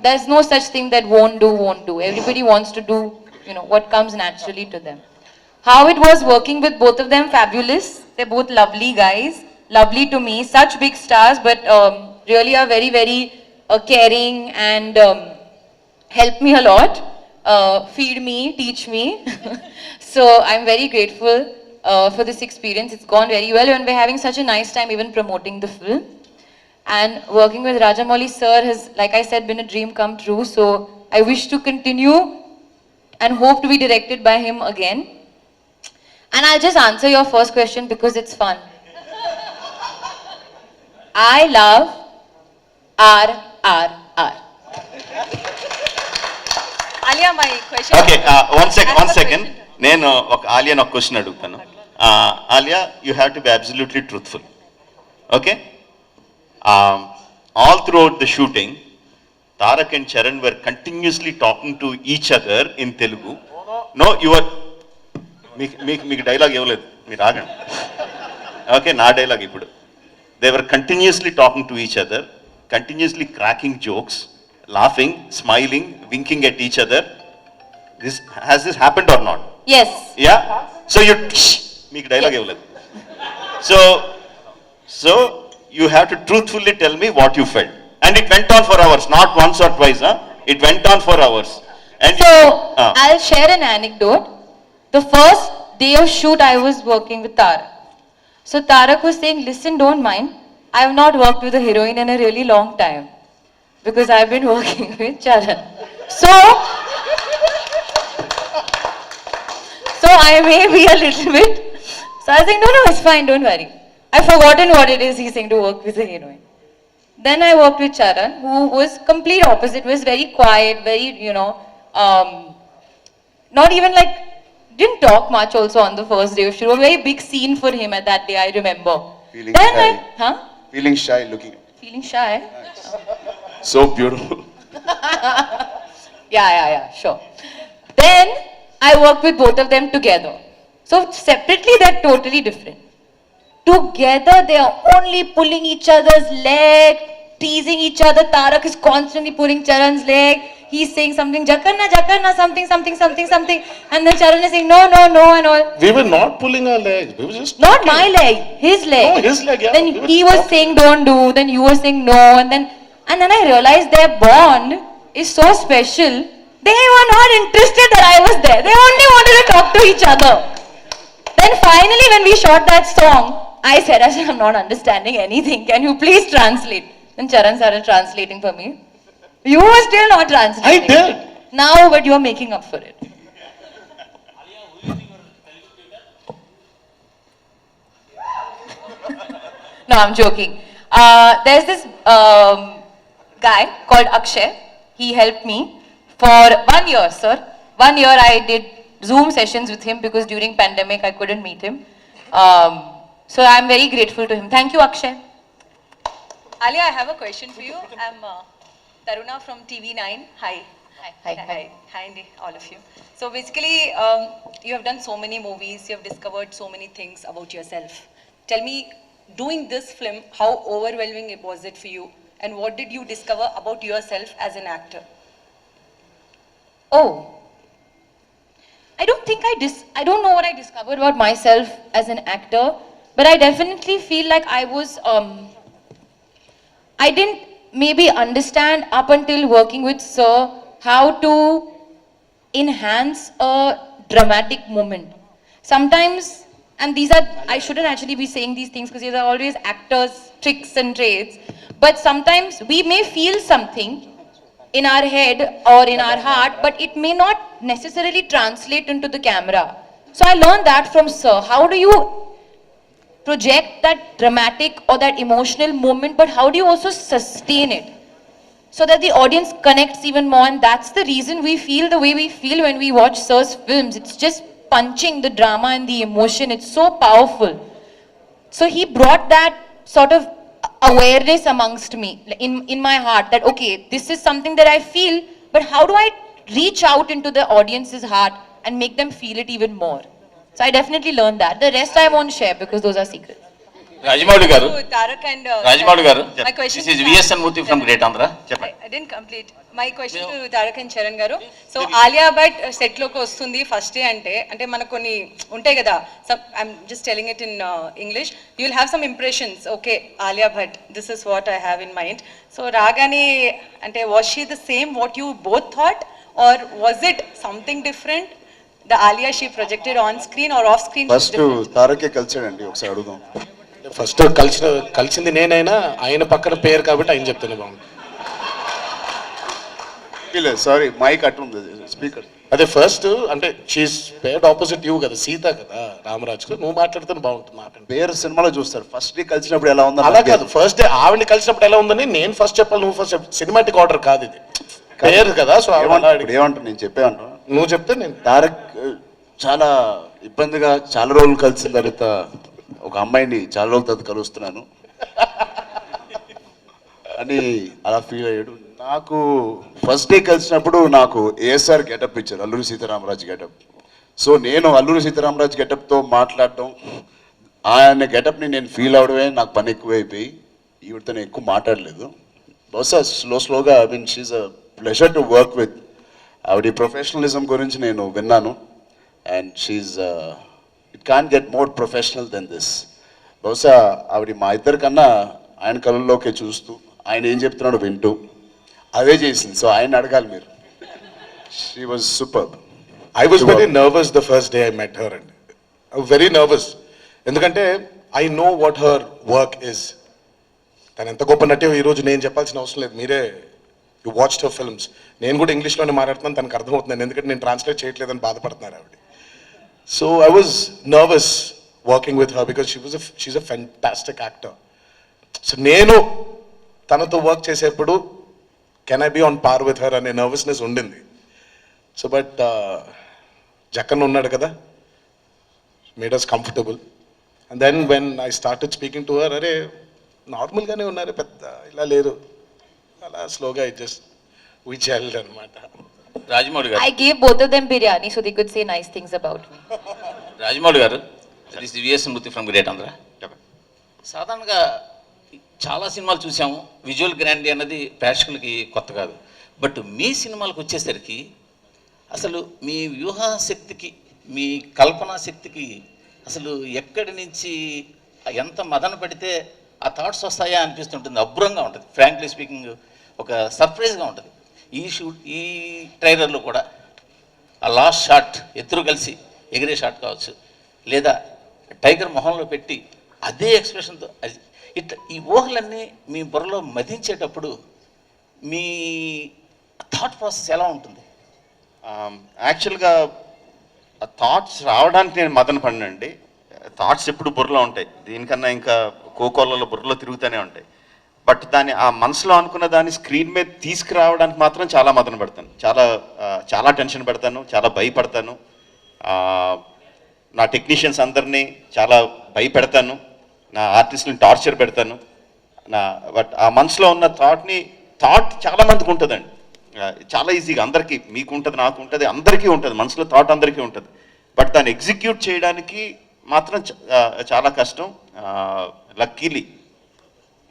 there's no such thing that won't do. Everybody wants to do, what comes naturally to them. How it was working with both of them, fabulous. They're both lovely guys, lovely to me, such big stars, but really are very, very caring and help me a lot, feed me, teach me. So I'm very grateful for this experience. It's gone very well, and we're having such a nice time even promoting the film. And working with Rajamouli sir has, like I said, been a dream come true. So I wish to continue and hope to be directed by him again. And I'll just answer your first question because it's fun. I love RRR. Alia, my question. Okay one second నేను ఒక ఆలియాని ఒక క్వశ్చన్ అడుగుతాను. Alia, you have to be absolutely truthful. Okay, all throughout the shooting Tarak and Charan were continuously talking to each other in Telugu. No your మీకు డైలాగ్ ఇవ్వలేదు, మీరు ఆగండి. ఓకే, నా డైలాగ్ ఇప్పుడు. They were continuously talking to each other, continuously cracking jokes, laughing, smiling, winking at each other. Has this happened or not? Yes. Yeah? So you, meek dialogue evaledu. So you have to truthfully tell me what you felt. And it went on for hours, not once or twice, huh? It went on for hours. And So I'll share an anecdote. The first day of shoot, I was working with Tarak. So Tarak was saying, listen, don't mind. I have not worked with a heroine in a really long time because I've been working with Charan. So I may be a little bit. So I was saying, no, it's fine, don't worry. I've forgotten what it is he's saying to work with a heroine. Then I worked with Charan, who was complete opposite, was very quiet, very, not even like, didn't talk much also on the first day of shoot. A very big scene for him at that day, I remember. Feeling Then shy. Feeling shy looking. Feeling shy? So beautiful. Yeah, sure. Then I worked with both of them together. So separately, they're totally different. Together, they are only pulling each other's leg, teasing each other. Tarak is constantly pulling Charan's leg. He's saying something, Jakarna, something. And then Charan is saying, no, and all. We were not pulling our legs. We were just Not my leg, his leg. No, his leg, yeah. Then We were he was saying don't do, then you were saying no, and then I realized their bond is so special. They were not interested that I was there. They only wanted to talk to each other. Then finally when we shot that song, I said, I'm not understanding anything. Can you please translate? Then Charan started translating for me. You were still not translating. I did. Now, but you are making up for it. No, I'm joking. There's this guy called Akshay. He helped me for 1 year, sir. 1 year I did Zoom sessions with him because during pandemic I couldn't meet him. So I'm very grateful to him. Thank you, Akshay. Alia, I have a question for you. I'm Taruna from TV9. Hi. Hi, Andy, all of you. So basically, you have done so many movies, you have discovered so many things about yourself. Tell me, doing this film, how overwhelming was it for you? And what did you discover about yourself as an actor? Oh, I don't think I don't know what I discovered about myself as an actor, but I definitely feel like I didn't maybe understand up until working with Sir how to enhance a dramatic moment. Sometimes, and I shouldn't actually be saying these things because these are always actors' tricks and trades, but sometimes we may feel something in our head or in our heart, but it may not necessarily translate into the camera. So I learned that from Sir. How do you project that dramatic or that emotional moment, but how do you also sustain it so that the audience connects even more? And that's the reason we feel the way we feel when we watch Sir's films. It's just punching the drama and the emotion. It's so powerful. So he brought that sort of awareness amongst me, in my heart, that okay, this is something that I feel, but how do I reach out into the audience's heart and make them feel it even more? So I definitely learned that. The rest I won't share because those are secrets. Rajamouli గారు, To Tarak and రాజమౌళి గారు, my question this is VSN Murthy from great Andhra. చెప్పండి. I didn't complete my question to Tarak and Charan garu. So Alia Bhatt set loki vastundi first day ante manaku konni untayi kada. I'm just telling it in English. You'll have some impressions. Okay, Alia Bhatt, this is what I have in mind. So Ragani ante, was she the same what you both thought, or was it something different? The Alia she projected on screen or off screen? First తారకే కలిసాడండి, ఒకసారి అడుగుదాం. ఫస్ట్ కలిసింది నేనైనా ఆయన పక్కన పేరు కాబట్టి ఆయన చెప్తేనే బాగుంది. సారీ, మైక్ అటు ఉంది, స్పీకర్. అదే ఫస్ట్ అంటే షీస్ పేర్డ్ ఆపోజిట్ యూ కదా, సీత కదా రామరాజుకు, నువ్వు మాట్లాడితే బాగుంటుంది మాట. పేరు సినిమాలో చూస్తారు, ఫస్ట్ డే కలిసినప్పుడు ఎలా ఉందో అలా కాదు, ఫస్ట్ డే ఆవిడని కలిసినప్పుడు ఎలా ఉందని నేను ఫస్ట్ చెప్పాలి, నువ్వు ఫస్ట్ చెప్పాలి. సినిమాటిక్ ఆర్డర్ కాదు ఇది, పేరు కదా. సో ఏమంటారు, నేను చెప్పేమంటాను, నువ్వు చెప్తే నేను. తారక్ చాలా ఇబ్బందిగా చాలా రోజులు కలిసిన తర్వాత ఒక అమ్మాయిని చాలా రోజుల తర్వాత కలుస్తున్నాను అని అలా ఫీల్ అయ్యాడు. నాకు ఫస్ట్ డే కలిసినప్పుడు నాకు ఏఎస్ఆర్ గెటప్ ఇచ్చారు, అల్లూరి సీతారామరాజు గెటప్. సో నేను అల్లూరి సీతారామరాజు గెటప్తో మాట్లాడటం, ఆయన గెటప్ని నేను ఫీల్ అవడమే నాకు పని ఎక్కువైపోయి ఈవిడతో నేను ఎక్కువ మాట్లాడలేదు. బహుశా స్లోగా I mean she's a pleasure to work with. ఆవిడ ప్రొఫెషనలిజం గురించి నేను విన్నాను, and she's it can't get more professional than this. బహుశా ఆవిడ మా ఇద్దరికన్నా ఆయన కళ్ళల్లోకే చూస్తూ ఆయన ఏం చెప్తున్నాడో వింటూ అదే చేసింది. సో ఆయన అడగాలి మీరు. She was super. I was very nervous the first day I met her and very nervous, ఎందుకంటే I know what her work is. తను ఎంత గొప్ప నటే ఈరోజు నేను చెప్పాల్సిన అవసరం లేదు, మీరే యూ వాచ్ హర్ ఫిల్మ్స్. నేను కూడా ఇంగ్లీష్లోనే మాట్లాడుతున్నాను, తనకు అర్థమవుతున్నాను, ఎందుకంటే నేను ట్రాన్స్లేట్ చేయట్లేదని బాధపడుతున్నారు ఆవిడ. So I was nervous working with her because she's a fantastic actor. So నేను తనతో వర్క్ చేసేప్పుడు can I be on par with her అనే నర్వస్నెస్ ఉండింది. సో బట్ జక్కన్ ఉన్నాడు కదా, made us comfortable. And then when I started speaking to her, అరే నార్మల్గానే ఉన్నారు, పెద్ద ఇలా లేరు, అలా స్లోగా జస్ట్ వి జెల్డ్ అనమాట. రాజమౌళి గారు, I gave both of them biryani so they could say nice things about me. Rajamouli గారు, this is VSN Murthy from great Andhra. సాధారణంగా చాలా సినిమాలు చూసాము, విజువల్ గ్రాండీ అన్నది ప్రేక్షకులకి కొత్త కాదు. బట్ మీ సినిమాలకు వచ్చేసరికి అసలు మీ వ్యూహశక్తికి, మీ కల్పనా శక్తికి అసలు ఎక్కడి నుంచి ఎంత మదన పెడితే ఆ థాట్స్ వస్తాయా అనిపిస్తుంటుంది. అబ్బురంగా ఉంటుంది, ఫ్రాంక్లీ స్పీకింగ్ ఒక సర్ప్రైజ్గా ఉంటుంది. ఈ ట్రైలర్లో కూడా ఆ లాస్ట్ షాట్, ఇద్దరు కలిసి ఎగిరే షాట్ కావచ్చు, లేదా టైగర్ మొహంలో పెట్టి అదే ఎక్స్ప్రెషన్తో ఇట్లా ఈ ఊహలన్నీ మీ బుర్రలో మదించేటప్పుడు మీ థాట్ ప్రాసెస్ ఎలా ఉంటుంది? యాక్చువల్గా ఆ థాట్స్ రావడానికి నేను మదన పడినండి. థాట్స్ ఎప్పుడు బుర్రలో ఉంటాయి, దీనికన్నా ఇంకా కోకోలలో బుర్రలో తిరుగుతూనే ఉంటాయి. బట్ దాన్ని ఆ మనసులో అనుకున్న దాన్ని స్క్రీన్ మీద తీసుకురావడానికి మాత్రం చాలా మదన పడతాను, చాలా టెన్షన్ పెడతాను, చాలా భయపడతాను. నా టెక్నీషియన్స్ అందరినీ చాలా భయపెడతాను, నా ఆర్టిస్ట్ని టార్చర్ పెడతాను. బట్ ఆ మనసులో ఉన్న థాట్ చాలా మందికి ఉంటుందండి, చాలా ఈజీగా అందరికీ, మీకు ఉంటుంది, నాకు ఉంటుంది, అందరికీ ఉంటుంది, మనసులో థాట్ అందరికీ ఉంటుంది. బట్ దాన్ని ఎగ్జిక్యూట్ చేయడానికి మాత్రం చాలా కష్టం. Luckily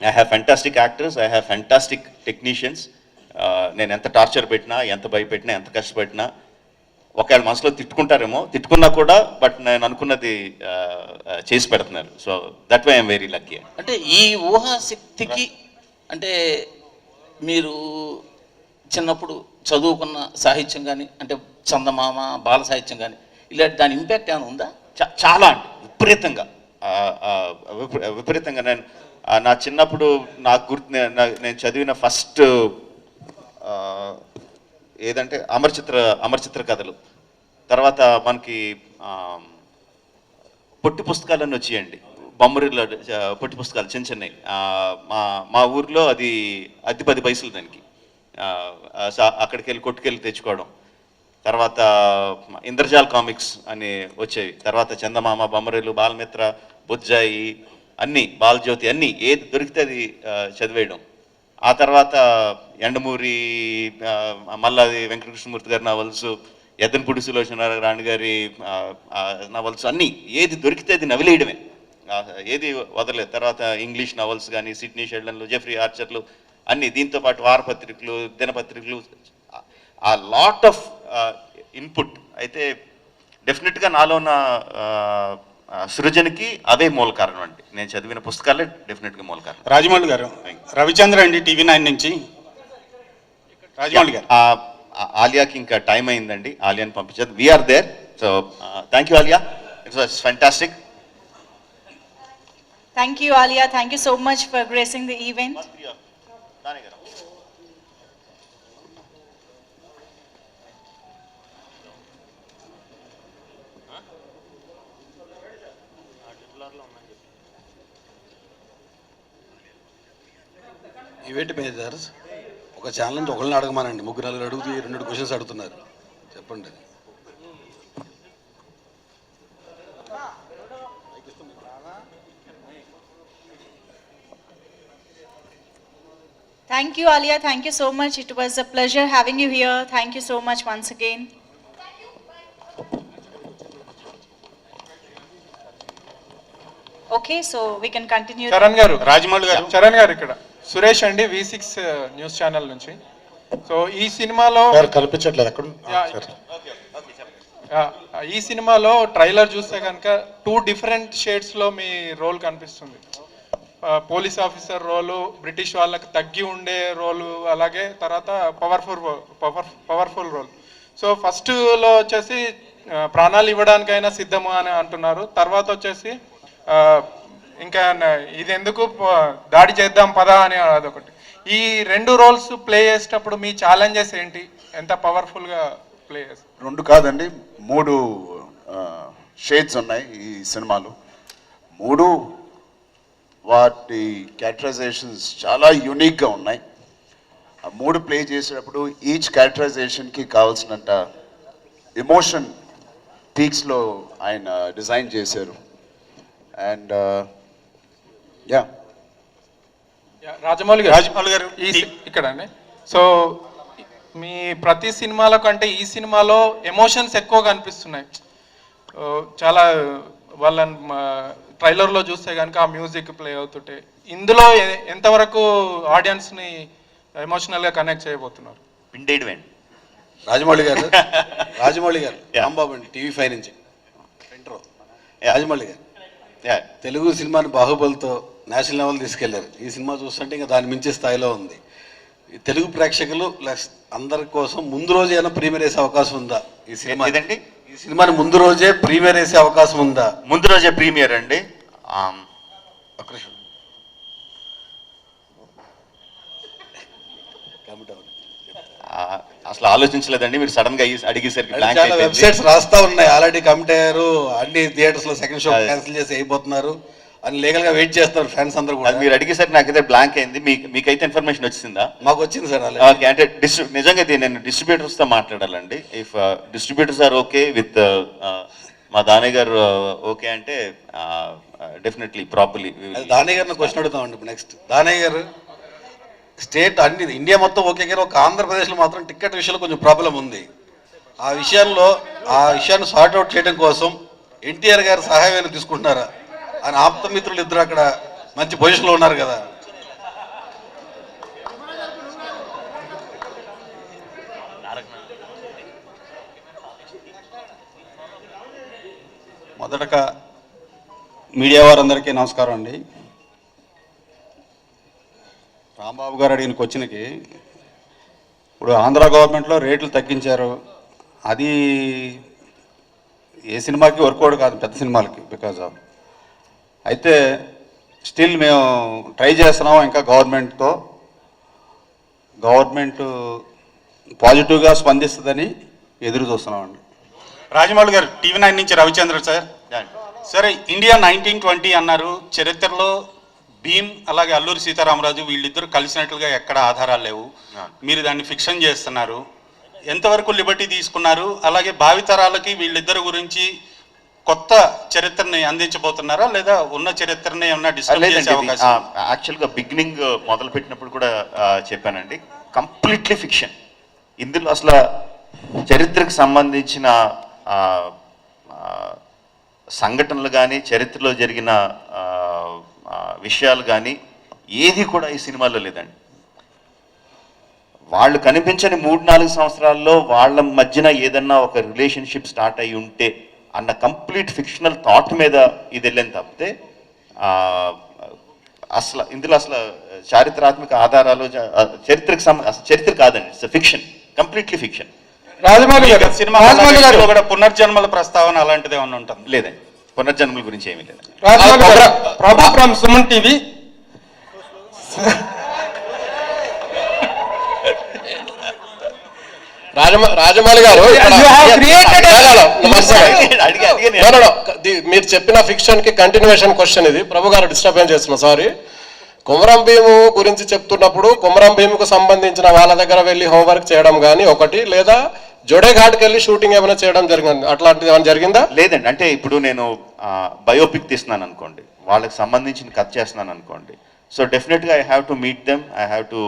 I have fantastic actors, I have fantastic technicians. నేను ఎంత టార్చర్ పెట్టినా, ఎంత భయపెట్టినా, ఎంత కష్టపెట్టినా ఒకవేళ మనసులో తిట్టుకుంటారేమో, తిట్టుకున్నా కూడా బట్ నేను అనుకున్నది చేసి పెడుతున్నారు. So that why I'm very lucky. అంటే ఈ ఊహాశక్తికి అంటే మీరు చిన్నప్పుడు చదువుకున్న సాహిత్యం కానీ అంటే చందమామ బాల సాహిత్యం కానీ ఇలాంటి దాని ఇంపాక్ట్ ఏమైనా ఉందా? చాలా అండి, విపరీతంగా విపరీతంగా. నేను నా చిన్నప్పుడు నాకు గుర్తు నేను చదివిన ఫస్ట్ ఏదంటే అమరచిత్ర కథలు. తర్వాత మనకి పొట్టి పుస్తకాలన్నీ వచ్చాయండి, బొమ్మరిలో పొట్టి పుస్తకాలు చిన్న చిన్నవి. మా ఊర్లో అది 10 పైసలు దానికి. అక్కడికి వెళ్ళి కొట్టుకెళ్ళి తెచ్చుకోవడం. తర్వాత ఇంద్రజాల్ కామిక్స్ అని వచ్చేవి. తర్వాత చందమామ, బొమ్మరిలు, బాలమిత్ర, బుజ్జాయి అన్నీ, బాలజ్యోతి అన్నీ ఏది దొరికితే అది చదివేయడం. ఆ తర్వాత ఎండమూరి మల్లాది వెంకటకృష్ణమూర్తి గారి నవల్స్, ఎద్దనపూడి సులోచన రాణి గారి నవల్స్ అన్నీ ఏది దొరికితే అది నవిలేయడమే, ఏది వదలలేదు. తర్వాత ఇంగ్లీష్ నవల్స్ కానీ, సిడ్నీ షెల్డన్లు, జెఫ్రీ ఆర్చర్లు అన్నీ, దీంతోపాటు వారపత్రికలు, దినపత్రికలు, ఆ లాట్ ఆఫ్ ఇన్పుట్. అయితే డెఫినెట్గా నాలో ఉన్న సృజనకి అవే మూల కారణం అండి. నేను చదివిన పుస్తకాలే డెఫినెట్గా మూల కారణం. రాజమౌళి గారు, రవిచంద్ర అండి, TV9 నుంచి. రాజమౌళి గారు, ఆలియాకి ఇంకా టైం అయిందండి, ఆలియాని పంపించారు. We're there. So thank you Alia, it's was fantastic. Thank you, Alia. Thank you so much for gracing the event. Event managers ఒక ఛానల్ నుంచి ఒకళ్ళని అడగమానండి, 3-4 అడుగుతూ 2 క్వశ్చన్స్ అడుగుతున్నారు, చెప్పండి. Thank you, Alia. Thank you so much. It was a pleasure having you here. Thank you so much once again. Okay, so we can continue. Charan గారు, రాజమౌళి గారు, చరణ్ గారు ఇక్కడ. సురేష్ అండి, V6 న్యూస్ ఛానల్ నుంచి. సో ఈ సినిమాలో కనిపించట్లేదు అక్కడ. ఈ సినిమాలో ట్రైలర్ చూస్తే కనుక 2 డిఫరెంట్ షేడ్స్లో మీ రోల్ కనిపిస్తుంది. పోలీస్ ఆఫీసర్ రోలు, బ్రిటిష్ వాళ్ళకి తగ్గి ఉండే రోలు, అలాగే తర్వాత పవర్ఫుల్ రోల్. సో ఫస్ట్లో వచ్చేసి ప్రాణాలు ఇవ్వడానికైనా సిద్ధము అని అంటున్నారు. తర్వాత వచ్చేసి ఇంకా ఇది ఎందుకు దాడి చేద్దాం పదా అని అదొకటి. ఈ 2 రోల్స్ ప్లే చేసేటప్పుడు మీ ఛాలెంజెస్ ఏంటి? ఎంత పవర్ఫుల్గా ప్లే చేస్తారు? 2 కాదండి, 3 షేడ్స్ ఉన్నాయి ఈ సినిమాలో. 3 వాటి క్యారెక్టరైజేషన్స్ చాలా యూనిక్గా ఉన్నాయి. ఆ 3 ప్లే చేసేటప్పుడు ఈచ్ క్యారెక్టరైజేషన్కి కావాల్సినంత ఎమోషన్ పీక్స్లో ఆయన డిజైన్ చేశారు. అండ్ రాజమౌళి గారు ఇక్కడ అండి. సో మీ ప్రతి సినిమాలో కంటే ఈ సినిమాలో ఎమోషన్స్ ఎక్కువ కనిపిస్తున్నాయి. చాలా వాళ్ళని ట్రైలర్లో చూస్తే కనుక ఆ మ్యూజిక్ ప్లే అవుతుంటే, ఇందులో ఎంతవరకు ఆడియన్స్ని ఎమోషనల్గా కనెక్ట్ చేయబోతున్నారు? పిండేయడమేండి. రాజమౌళి గారు రాంబాబు అండి, TV5 నుంచి. రాజమౌళి గారు తెలుగు సినిమాని బాహుబలితో నేషనల్ లెవెల్ తీసుకెళ్లారు. ఈ సినిమా చూస్తుంటే ఇంకా దాని మించి స్థాయిలో ఉంది. తెలుగు ప్రేక్షకులు అందరి కోసం ముందు రోజే ఏమైనా ప్రీమియర్ వేసే అవకాశం ఉందా ఈ సినిమా? ఈ సినిమాని ముందు రోజే ప్రీమియర్ వేసే అవకాశం ఉందా? ముందు రోజే ప్రీమియర్ అండి. అసలు ఆలోచించలేదండి, మీరు సడన్ గా అడిగేసరికి. చాలా వెబ్సైట్స్ రాస్తా ఉన్నాయి, ఆల్రెడీ కమిట్ అయ్యారు, అన్ని థియేటర్స్ లో సెకండ్ షో క్యాన్సిల్ చేసి అయిపోతున్నారు అని లీగల్ గా వెయిట్ చేస్తారు ఫ్యాన్స్ అందరూ కూడా. మీరు అడిగేసరికి నాకైతే బ్లాంక్ అయింది. మీకైతే ఇన్ఫర్మేషన్ వచ్చిందా? మాకు వచ్చింది సార్. ఓకే, అంటే నిజంగా నేను డిస్ట్రిబ్యూటర్స్ తో మాట్లాడాలండి. If distributors are okay with మా దానయ్య గారు ఓకే అంటే డెఫినెట్లీ ప్రాపర్లీ. దానయ్య గారిని క్వశ్చన్ అడుగుతామండి ఇప్పుడు నెక్స్ట్. దానయ్య గారు, స్టేట్ అన్ని ఇండియా మొత్తం ఓకే గారు, ఒక ఆంధ్రప్రదేశ్లో మాత్రం టికెట్ విషయంలో కొంచెం ప్రాబ్లం ఉంది. ఆ విషయాన్ని సార్ట్అవుట్ చేయడం కోసం ఎన్టీఆర్ గారు సహాయాన్ని తీసుకుంటున్నారా? ఆయన ఆప్త మిత్రులు ఇద్దరు అక్కడ మంచి పొజిషన్లో ఉన్నారు కదా. మొదటగా మీడియా వారందరికీ నమస్కారం అండి. రాంబాబు గారు అడిగిన క్వశ్చన్కి, ఇప్పుడు ఆంధ్ర గవర్నమెంట్లో రేట్లు తగ్గించారు, అది ఏ సినిమాకి వర్కౌట్ కాదు, పెద్ద సినిమాలకి, బికాజ్ ఆఫ్. అయితే స్టిల్ మేము ట్రై చేస్తున్నాం, ఇంకా గవర్నమెంట్ పాజిటివ్గా స్పందిస్తుందని ఎదురు చూస్తున్నామండి. రాజమౌళి గారు, TV9 నుంచి రవిచంద్ర సార్. సరే, ఇండియా 1920 అన్నారు. చరిత్రలో భీమ్ అలాగే అల్లూరి సీతారామరాజు వీళ్ళిద్దరూ కలిసినట్లుగా ఎక్కడ ఆధారాలు లేవు. మీరు దాన్ని ఫిక్షన్ చేస్తున్నారు. ఎంతవరకు లిబర్టీ తీసుకున్నారు? అలాగే భావితరాలకి వీళ్ళిద్దరి గురించి కొత్త చరిత్రని అందించబోతున్నారా, లేదా ఉన్న చరిత్రని ఏమన్నా డిస్కస్ చేసే అవకాశం? యాక్చువల్గా బిగినింగ్ మొదలు పెట్టినప్పుడు కూడా చెప్పానండి, కంప్లీట్లీ ఫిక్షన్. ఇందులో అసలు చరిత్రకు సంబంధించిన సంఘటనలు కానీ, చరిత్రలో జరిగిన విషయాలు కానీ ఏది కూడా ఈ సినిమాలో లేదండి. వాళ్ళు కనిపించని 3-4 సంవత్సరాల్లో వాళ్ళ మధ్యన ఏదన్నా ఒక రిలేషన్షిప్ స్టార్ట్ అయి ఉంటే అన్న కంప్లీట్ ఫిక్షనల్ థాట్ మీద ఇది వెళ్ళని తప్పితే అసలు ఇందులో అసలు చారిత్రాత్మక ఆధారాలు, చరిత్ర కాదండి. It's fiction, completely fiction. Rajamouli గారు, సినిమా కూడా పునర్జన్మల ప్రస్తావన అలాంటిది ఏమన్నా ఉంటుంది? లేదండి, పునర్జన్మల గురించి ఏమీ లేదు. ప్రభు ఫ్రమ్ సుమన్ టీవీ. రాజమౌళి గారు, మీరు చెప్పిన ఫిక్షన్ కి కంటిన్యూషన్ క్వశ్చన్ ఇది. ప్రభు గారు డిస్టర్బెన్స్ చేస్తున్నా, సారీ. కొమరం భీము గురించి చెప్తున్నప్పుడు కొమరం భీముకు సంబంధించిన వాళ్ళ దగ్గర వెళ్ళి హోంవర్క్ చేయడం కానీ ఒకటి, లేదా జోడేఘాట్కి వెళ్ళి షూటింగ్ ఏమైనా చేయడం జరిగింది, అట్లాంటిది ఏమైనా జరిగిందా? లేదండి. అంటే ఇప్పుడు నేను బయోపిక్ తీస్తున్నాను అనుకోండి, వాళ్ళకి సంబంధించిన కథ చేస్తున్నాను అనుకోండి, సో డెఫినెట్గా I have to meet them, I have to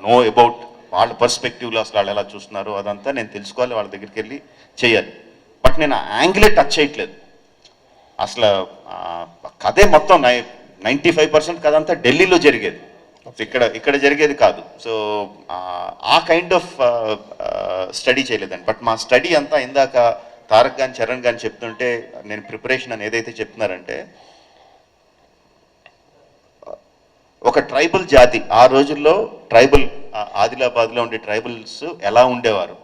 know about వాళ్ళ పర్స్పెక్టివ్లో అసలు వాళ్ళు ఎలా చూస్తున్నారు అదంతా నేను తెలుసుకోవాలి, వాళ్ళ దగ్గరికి వెళ్ళి చేయాలి. బట్ నేను యాంగిలే టచ్ చేయట్లేదు. అసలు కథే మొత్తం 95% కథ అంతా ఢిల్లీలో జరిగేది, ఇక్కడ జరిగేది కాదు. సో ఆ కైండ్ ఆఫ్ స్టడీ చేయలేదండి. బట్ మా స్టడీ అంతా ఇందాక తారక్ గాని చరణ్ గాని చెప్తుంటే, నేను ప్రిపరేషన్ అని ఏదైతే చెప్తున్నారంటే, ఒక ట్రైబల్ జాతి ఆ రోజుల్లో, ఆదిలాబాద్లో ఉండే ట్రైబల్స్ ఎలా ఉండేవారు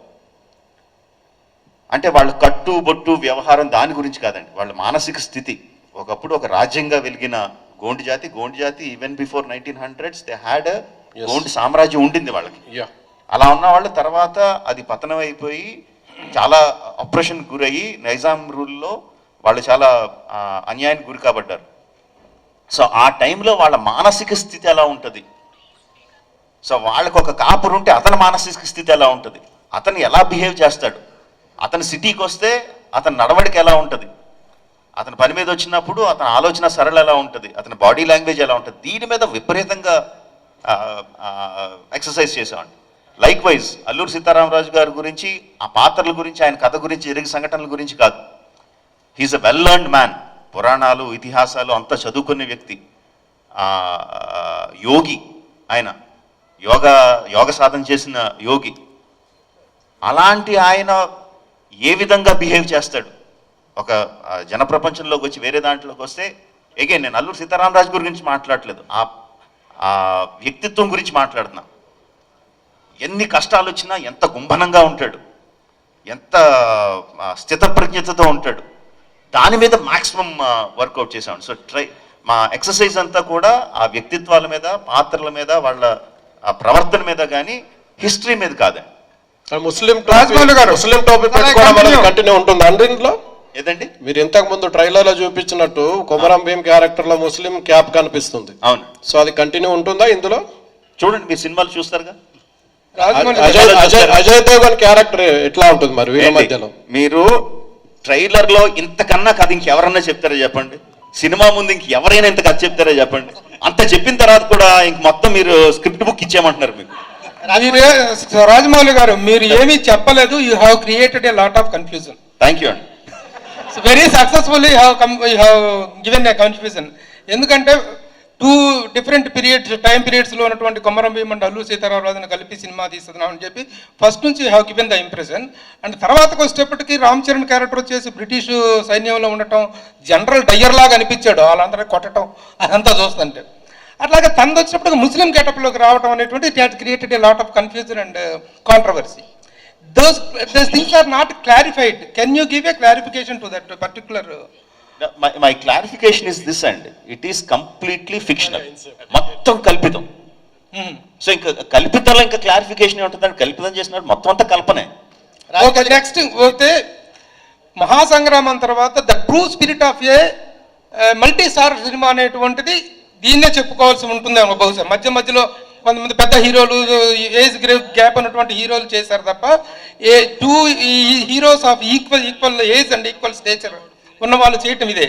అంటే, వాళ్ళ కట్టు బొట్టు వ్యవహారం దాని గురించి కాదండి, వాళ్ళ మానసిక స్థితి. ఒకప్పుడు ఒక రాజ్యంగా వెలిగిన గోండు జాతి even before 1900s they had Gond సామ్రాజ్యం ఉండింది వాళ్ళకి. అలా ఉన్న వాళ్ళు తర్వాత అది పతనం అయిపోయి చాలా అప్రెషన్ గురయ్యి నైజాం రూల్లో వాళ్ళు చాలా అన్యాయానికి గురి కాబడ్డారు. సో ఆ టైంలో వాళ్ళ మానసిక స్థితి ఎలా ఉంటుంది, సో వాళ్ళకు ఒక కాపురు ఉంటే అతని మానసిక స్థితి ఎలా ఉంటుంది, అతను ఎలా బిహేవ్ చేస్తాడు, అతను సిటీకి వస్తే అతని నడవడిక ఎలా ఉంటుంది, అతని పని మీద వచ్చినప్పుడు అతని ఆలోచన సరళ ఎలా ఉంటుంది, అతని బాడీ లాంగ్వేజ్ ఎలా ఉంటుంది, దీని మీద విపరీతంగా ఎక్సర్సైజ్ చేసామండి. లైక్ వైజ్ అల్లూరి సీతారామరాజు గారి గురించి, ఆ పాత్రల గురించి, ఆయన కథ గురించి, జరిగిన సంఘటనల గురించి కాదు. He's a well learned man. పురాణాలు, ఇతిహాసాలు అంతా చదువుకునే వ్యక్తి, యోగి. ఆయన యోగ సాధన చేసిన యోగి. అలాంటి ఆయన ఏ విధంగా బిహేవ్ చేస్తాడు ఒక జనప్రపంచంలోకి వచ్చి, వేరే దాంట్లోకి వస్తే, అగైన్ నేను అల్లూరి సీతారామరాజు గురించి మాట్లాడలేదు, ఆ వ్యక్తిత్వం గురించి మాట్లాడుతున్నా. ఎన్ని కష్టాలు వచ్చినా ఎంత గుంభనంగా ఉంటాడు, ఎంత స్థితప్రజ్ఞతతో ఉంటాడు, దాని మీద మాక్సిమం వర్కౌట్ చేసాం. సో మా ఎక్సర్సైజ్ అంతా కూడా ఆ వ్యక్తిత్వాల మీద, పాత్రల మీద, వాళ్ళ ప్రవర్తన మీద కానీ హిస్టరీ మీద కాదండి. ముస్లిం టాపిక్ కంటిన్యూ ఉంటుంది అందులో ఏదండి. మీరు ఇంతకు ముందు ట్రైలర్ లో చూపించినట్టు కొమరం భీమ్ క్యారెక్టర్ లో ముస్లిం క్యాప్ కనిపిస్తుంది. అవును. సో అది కంటిన్యూ ఉంటుందా ఇందులో? చూడండి, మీరు సినిమాలు చూస్తారుగా. అజయ్ దేవగన్ క్యారెక్టర్ ఎట్లా ఉంటుంది మరి వీళ్ళ మధ్యలో? మీరు ట్రైలర్ లో ఇంతకన్నా కథ ఇంకెవరన్నా చెప్తారో చెప్పండి, సినిమా ముందు ఇంకెవరైనా ఇంత కథ చెప్తారో చెప్పండి. అంత చెప్పిన తర్వాత కూడా ఇంక మొత్తం మీరు స్క్రిప్ట్ బుక్ ఇచ్చేయమంటున్నారు మీకు. రాజమౌళి గారు, మీరు ఏమీ చెప్పలేదు. You have created a lot of confusion. Thank you అండి. Very successfully you have given a confusion. ఎందుకంటే 2 డిఫరెంట్ టైం పీరియడ్స్లో ఉన్నటువంటి కొమరం భీమ్ అండ్ అల్లూరి సీతారామరాజును కలిపి సినిమా తీస్తున్నాం అని చెప్పి ఫస్ట్ నుంచి have given the impression. And తర్వాతకు వచ్చేటప్పటికి రామ్ చరణ్ క్యారెక్టర్ వచ్చేసి బ్రిటిష్ సైన్యంలో ఉండటం, జనరల్ డయ్యర్ లాగా అనిపించాడు, వాళ్ళందరూ కొట్టడం అదంతా చూస్తుంటే. అట్లాగే తనది వచ్చినప్పుడు ముస్లిం గెటప్లోకి రావడం అనేటువంటి it has created a lot of confusion and controversy. Those things are not clarified. Can you give a clarification to that particular? My clarification is this, and it is completely fictional. మొత్తం కల్పితం. సో ఇంకా కల్పితంలో ఇంకా క్లారిఫికేషన్ ఏముంటుందండి? కల్పితం చేసినట్టు మొత్తం అంతా కల్పనే. ఓకే, నెక్స్ట్ పోతే మహాసంగ్రామం తర్వాత the true spirit of a multi star cinema అనేటువంటిది దీన్నే చెప్పుకోవాల్సి ఉంటుందేమో బహుశా. మధ్యలో కొంతమంది పెద్ద హీరోలు, ఏజ్ గ్యాప్ ఉన్నటువంటి హీరోలు చేశారు తప్ప two heroes of equal age and equal stature ఉన్న వాళ్ళు చేయటం ఇదే.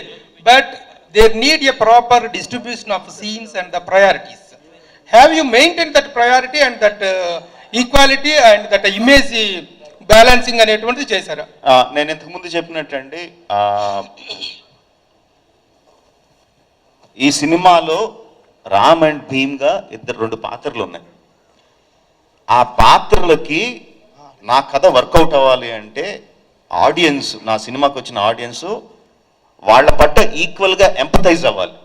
But there need a proper distribution of scenes and the priorities. Have you maintain that priority and that equality and that image balancing అనేటువంటిది చేశారు? నేను ఇంతకుముందు చెప్పినట్టండి, ఈ సినిమాలో రామ్ అండ్ భీమ్గా 2 పాత్రలు ఉన్నాయి. ఆ పాత్రలకి నా కథ వర్కౌట్ అవ్వాలి అంటే ఆడియన్స్, నా సినిమాకి వచ్చిన ఆడియన్స్ వాళ్ళ పట్ల ఈక్వల్గా ఎంపథైజ్ అవ్వాలి.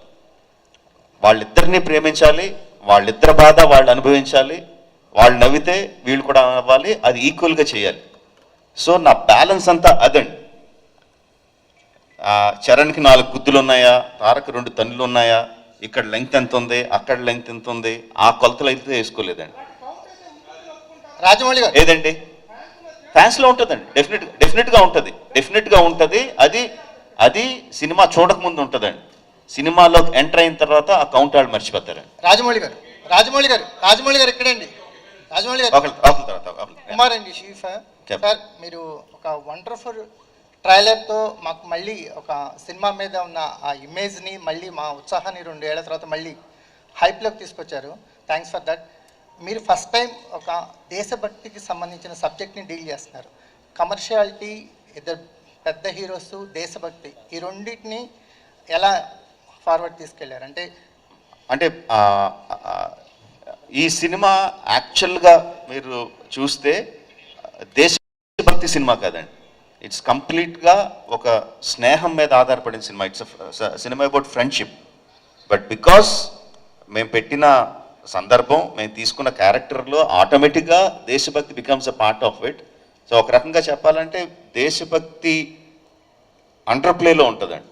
వాళ్ళిద్దరినీ ప్రేమించాలి, వాళ్ళిద్దరి బాధ వాళ్ళు అనుభవించాలి, వాళ్ళు నవ్వితే వీళ్ళు కూడా అవ్వాలి, అది ఈక్వల్గా చేయాలి. సో నా బ్యాలెన్స్ అంతా అదండి. చరణ్కి 4 గుద్దులు ఉన్నాయా, తారక్ 2 తన్నులు ఉన్నాయా, ఇక్కడ లెంగ్త్ ఎంత ఉంది, అక్కడ లెంగ్త్ ఎంత ఉంది, ఆ కొలతలు అయితే వేసుకోలేదండి. రాజమౌళి గారు ఏదండి ఫ్యాన్స్లో ఉంటుందండి, డెఫినెట్గా ఉంటుంది. అది సినిమా చూడకముందు ఉంటుందండి. సినిమాలో ఎంటర్ అయిన తర్వాత ఆ కౌంట్ వాళ్ళు మర్చిపోతారండి. రాజమౌళి గారు ఎక్కడండి? రాజమౌళి గారు కుమార్ అండి షీఫ్ సార్, మీరు ఒక వండర్ఫుల్ ట్రైలర్తో మాకు మళ్ళీ ఒక సినిమా మీద ఉన్న ఆ ఇమేజ్ని మళ్ళీ మా ఉత్సాహాన్ని 2 ఏళ్ల తర్వాత మళ్ళీ హైప్లోకి తీసుకొచ్చారు. Thanks for that. మీరు ఫస్ట్ టైం ఒక దేశభక్తికి సంబంధించిన సబ్జెక్ట్ని డీల్ చేస్తున్నారు. కమర్షియాలిటీ, 2 పెద్ద హీరోస్, దేశభక్తి, ఈ రెండింటిని ఎలా ఫార్వర్డ్ తీసుకెళ్లారు? అంటే ఈ సినిమా యాక్చువల్గా మీరు చూస్తే దేశభక్తి సినిమా కాదండి. ఇట్స్ కంప్లీట్గా ఒక స్నేహం మీద ఆధారపడిన cinema. It's cinema about friendship. But because మేము పెట్టిన సందర్భం, మేము తీసుకున్న క్యారెక్టర్లో ఆటోమేటిక్గా దేశభక్తి becomes a part of it. So ఒక రకంగా చెప్పాలంటే దేశభక్తి అండర్ ప్లేలో ఉంటుందండి.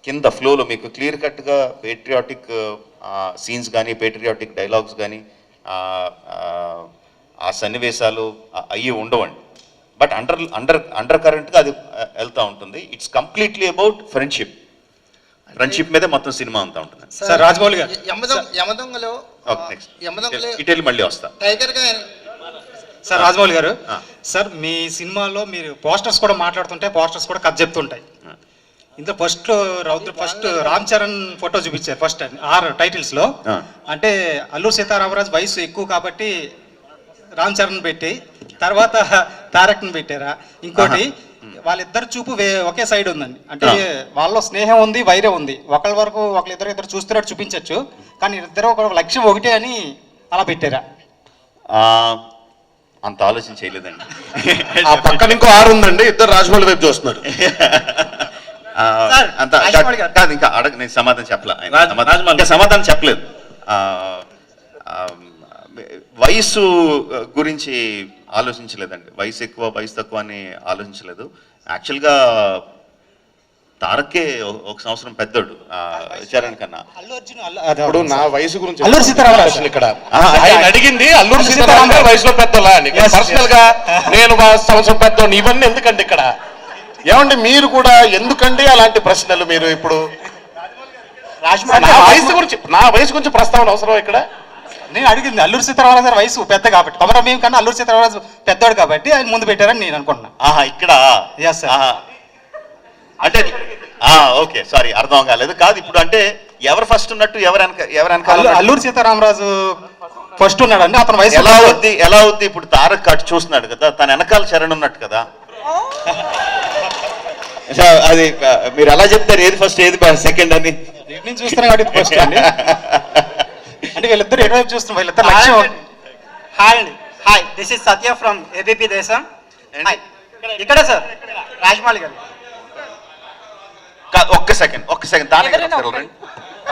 కింద ఫ్లోలో మీకు క్లియర్ కట్గా పేట్రియాటిక్ సీన్స్ కానీ, పేట్రియాటిక్ డైలాగ్స్ కానీ, ఆ సన్నివేశాలు అయ్యి ఉండవండి. బట్ అండర్ కరెంట్గా అది వెళ్తూ ఉంటుంది. ఇట్స్ కంప్లీట్లీ అబౌట్ ఫ్రెండ్షిప్ మీదే మొత్తం సినిమా అంతా ఉంటుంది. సార్ రాజమౌళి గారు, యమదొంగలో ఇటెళ్ళి మళ్ళీ వస్తా. టైగర్గా సార్ రాజమౌళి గారు, సార్ మీ సినిమాలో మీరు పోస్టర్స్ కూడా మాట్లాడుతుంటే పోస్టర్స్ కూడా కథ చెప్తుంటాయి. ఇందులో ఫస్ట్ రామ్ చరణ్ ఫోటో చూపించారు ఫస్ట్ 6 టైటిల్స్లో. అంటే అల్లూరి సీతారామరాజు వయసు ఎక్కువ కాబట్టి రామ్ చరణ్ పెట్టి తర్వాత తారక్ని పెట్టారా? ఇంకోటి వాళ్ళిద్దరు చూపు ఒకే సైడ్ ఉందండి. అంటే వాళ్ళలో స్నేహం ఉంది, వైరం ఉంది. ఒకళ్ళ వరకు ఇద్దరు చూస్తున్నట్టు చూపించవచ్చు, కానీ ఇద్దరు ఒక లక్ష్యం ఒకటే అని అలా పెట్టారా? అంత ఆలోచన చేయలేదండి. ఆ పక్కన ఇంకో 6 ఉందండి, ఇద్దరు రాజమౌళి వైపు చూస్తున్నారు. అంత కాదు, ఇంకా నేను సమాధానం చెప్పలేదు. వయసు గురించి ఆలోచించలేదండి. వయసు ఎక్కువ, వయసు తక్కువ అని ఆలోచించలేదు. యాక్చువల్గా తారక్కే 1 సంవత్సరం పెద్దోడు చరణ్ కన్నా. ఇప్పుడు నా వయసు గురించి అల్లూరి సీతారామరాజు ఇక్కడ ఆయన అడిగింది అల్లూరి సీతారామరాజు వయసులో పెద్దోళ్ళా అని. పర్సనల్ గా నేను 1 సంవత్సరం పెద్దోడు, ఇవన్నీ ఎందుకండి ఇక్కడ? ఏమండి మీరు కూడా ఎందుకండి అలాంటి ప్రశ్నలు? మీరు ఇప్పుడు నా వయసు గురించి ప్రస్తావన అవసరం ఇక్కడ? నేను అడిగింది అల్లూరి సీతారామరాజు గారి వయసు పెద్ద కాబట్టి, కొమరం భీమ్ కన్నా అల్లూరి సీతారామరాజు పెద్దోడు కాబట్టి ఆయన ముందు పెట్టారని నేను అనుకుంటున్నాను. ఇక్కడ అంటే ఓకే, సారీ, అర్థం కాలేదు. కాదు, ఇప్పుడు అంటే ఎవరు ఫస్ట్ ఉన్నట్టు, ఎవరు అల్లూరి సీతారామరాజు ఫస్ట్ ఉన్నాడండి. అతని వయసు ఎలా అవుద్ది? ఇప్పుడు తారక్ అటు చూస్తున్నాడు కదా, తన వెనకాల చరణ్ ఉన్నట్టు కదా. అది మీరు ఎలా చెప్తారు, ఏది ఫస్ట్ ఏది సెకండ్ అని? ఇటు నుంచి చూస్తున్నాం కాబట్టి ఫస్ట్ అండి. అంటే వీళ్ళిద్దరు ఎటువైపు చూస్తున్నాం, వీళ్ళిద్దరు లక్ష్యం. హాయ్ అండి, hi, this is Satya from ABP దేశం. హాయ్, ఇక్కడే సార్ రాజమౌళి గారు. ఒక్క సెకండ్ దాని రండి,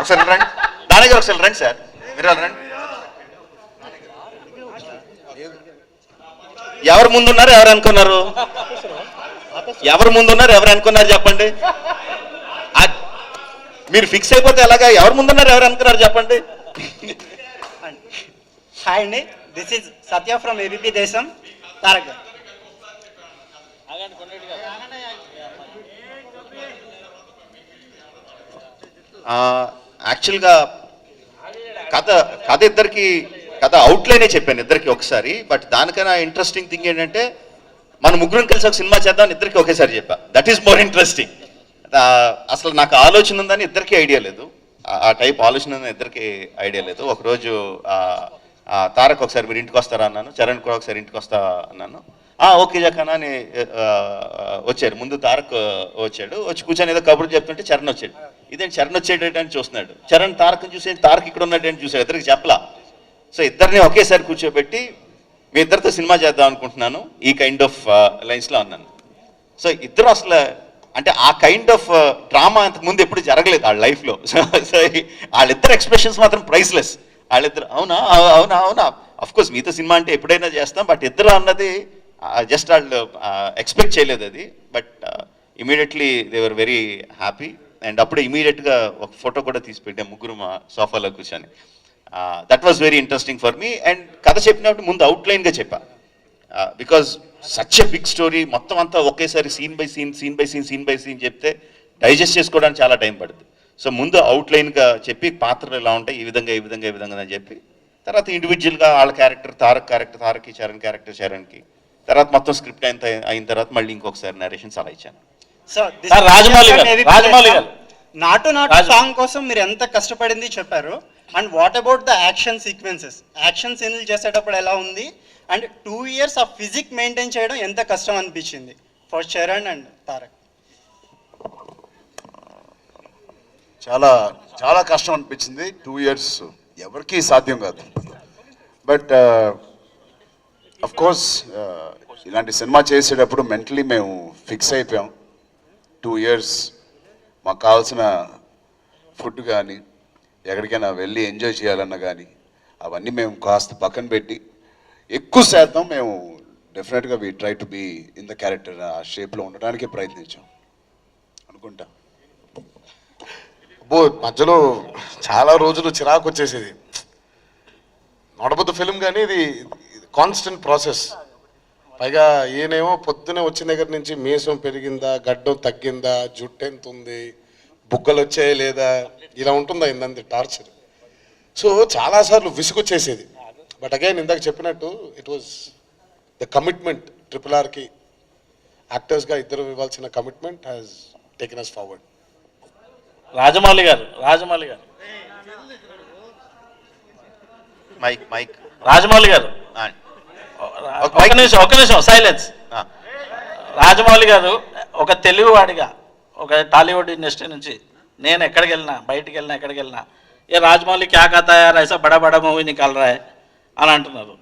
ఒకసారి రండి, దాని గారు ఒకసారి రండి సార్, మీరు రండి. ఎవరు ముందున్నారు, ఎవరు అనుకున్నారు, ఎవరు ముందున్నారు, ఎవరు అనుకున్నారు చెప్పండి. మీరు ఫిక్స్ అయిపోతే ఎలాగా, ఎవరు ముందున్నారు, ఎవరు అనుకున్నారు చెప్పండి. హాయ్ అండి, this is Satya from ABP దేశం. తారక్ గారు. యాక్చువల్గా కథ ఇద్దరికి అవుట్లైనే చెప్పాను ఇద్దరికి ఒకసారి. బట్ దానికన్నా ఇంట్రెస్టింగ్ థింగ్ ఏంటంటే మన ముగ్గురం కలిసి ఒక సినిమా చేద్దాం ఇద్దరికి ఒకేసారి చెప్పా. That is more interesting. అసలు నాకు ఆలోచన ఉందని ఇద్దరికి ఐడియా లేదు, ఆ టైప్ ఆలోచన ఉందని ఇద్దరికి ఐడియా లేదు. ఒకరోజు తారక్ ఒకసారి మీరు ఇంటికి వస్తారా అన్నాను, చరణ్ కూడా ఒకసారి ఇంటికి వస్తా అన్నాను. ఓకే జక్కనా అని వచ్చారు. ముందు తారక్ వచ్చాడు, వచ్చి కూర్చొని ఏదో కబుర్లు చెప్తుంటే చరణ్ వచ్చాడు. ఇదేంటి చరణ్ వచ్చేటని చూస్తున్నాడు, చరణ్ తారక్ని చూసి తారక్ ఇక్కడ ఉన్నాడని చూసాడు, ఇద్దరికి చెప్పలా. సో ఇద్దరిని ఒకేసారి కూర్చోబెట్టి మీ ఇద్దరితో సినిమా చేద్దాం అనుకుంటున్నాను, ఈ కైండ్ ఆఫ్ లైన్స్లో అన్నాను. సో ఇద్దరు అసలు అంటే ఆ కైండ్ ఆఫ్ డ్రామా అంతకు ముందు ఎప్పుడు జరగలేదు వాళ్ళ లైఫ్లో. సో వాళ్ళిద్దరు ఎక్స్ప్రెషన్స్ మాత్రం ప్రైస్లెస్. వాళ్ళిద్దరు అవునా అవునా అవునా అఫ్ కోర్స్ మీతో సినిమా అంటే ఎప్పుడైనా చేస్తాం, బట్ ఇద్దరు అన్నది జస్ట్ వాళ్ళు ఎక్స్పెక్ట్ చేయలేదు అది. But immediately they were very happy. And అప్పుడు ఇమీడియట్గా ఒక ఫోటో కూడా తీసి పెట్టాం ముగ్గురు మా సోఫాలో కూర్చొని. That was very interesting for me. And కథ చెప్పినప్పుడు ముందు అవుట్లైన్గా చెప్పా, because such a big story మొత్తం అంతా ఒకేసారి సీన్ బై సీన్ చెప్తే డైజెస్ట్ చేసుకోవడానికి చాలా టైం పడుతుంది. సో ముందు అవుట్లైన్గా చెప్పి పాత్రలు ఎలా ఉంటాయి, ఈ విధంగా అని చెప్పి తర్వాత ఇండివిజువల్గా వాళ్ళ క్యారెక్టర్ తారక్కి, చరణ్కి తర్వాత మొత్తం స్క్రిప్ట్ అయిన తర్వాత మళ్ళీ ఇంకొకసారి నరేషన్స్ అలా ఇచ్చాను. రాజమౌళి గారు, నాటు సాంగ్ కోసం మీరు ఎంత కష్టపడింది చెప్పారు. And what about the action sequences, action సీన్లు చేసేటప్పుడు ఎలా ఉంది, and 2 years of physique maintain చేయడం ఎంత కష్టం అనిపించింది ఫర్ చరణ్ అండ్ తారక్? చాలా చాలా కష్టం అనిపించింది. 2 years ఎవరికి సాధ్యం కాదు. బట్ అఫ్ కోర్స్ ఇలాంటి సినిమా చేసేటప్పుడు మెంటలీ మేము ఫిక్స్ అయిపోయాం. 2 years మాకు కావాల్సిన ఫుడ్ కానీ ఎక్కడికైనా వెళ్ళి ఎంజాయ్ చేయాలన్నా కానీ అవన్నీ మేము కాస్త పక్కన పెట్టి ఎక్కువ శాతం మేము డెఫినెట్గా we try to be in the character, ఆ షేప్లో ఉండడానికే ప్రయత్నించాం అనుకుంటా. మధ్యలో చాలా రోజులు చిరాకు వచ్చేసేది. నడబద్దు ఫిలిం కానీ ఇది కాన్స్టెంట్ ప్రాసెస్. పైగా ఈయనేమో పొద్దునే వచ్చిన దగ్గర నుంచి మీసం పెరిగిందా, గడ్డం తగ్గిందా, జుట్టు ఎంత ఉంది, బుగ్గలు వచ్చాయి లేదా, ఇలా ఉంటుందా ఇందంది టార్చర్. సో చాలాసార్లు విసుగొచ్చేసేది. బట్ అగైన్ ఇందాక చెప్పినట్టు ఇట్ వాజ్ ద కమిట్మెంట్. RRRకి యాక్టర్స్గా ఇద్దరు ఇవ్వాల్సిన commitment has taken us forward. Rajamouli garu Rajamouli గారు ఒక నిమిషం సైలెన్స్. రాజమౌళి గారు ఒక తెలుగువాడిగా ఒక టాలీవుడ్ ఇండస్ట్రీ నుంచి నేను ఎక్కడికి వెళ్ళినా ఏ రాజమౌళి క్యా కథా యార్ ఐసా బడా బడా మూవీ నికాల్ రా హై అని అంటున్నారు.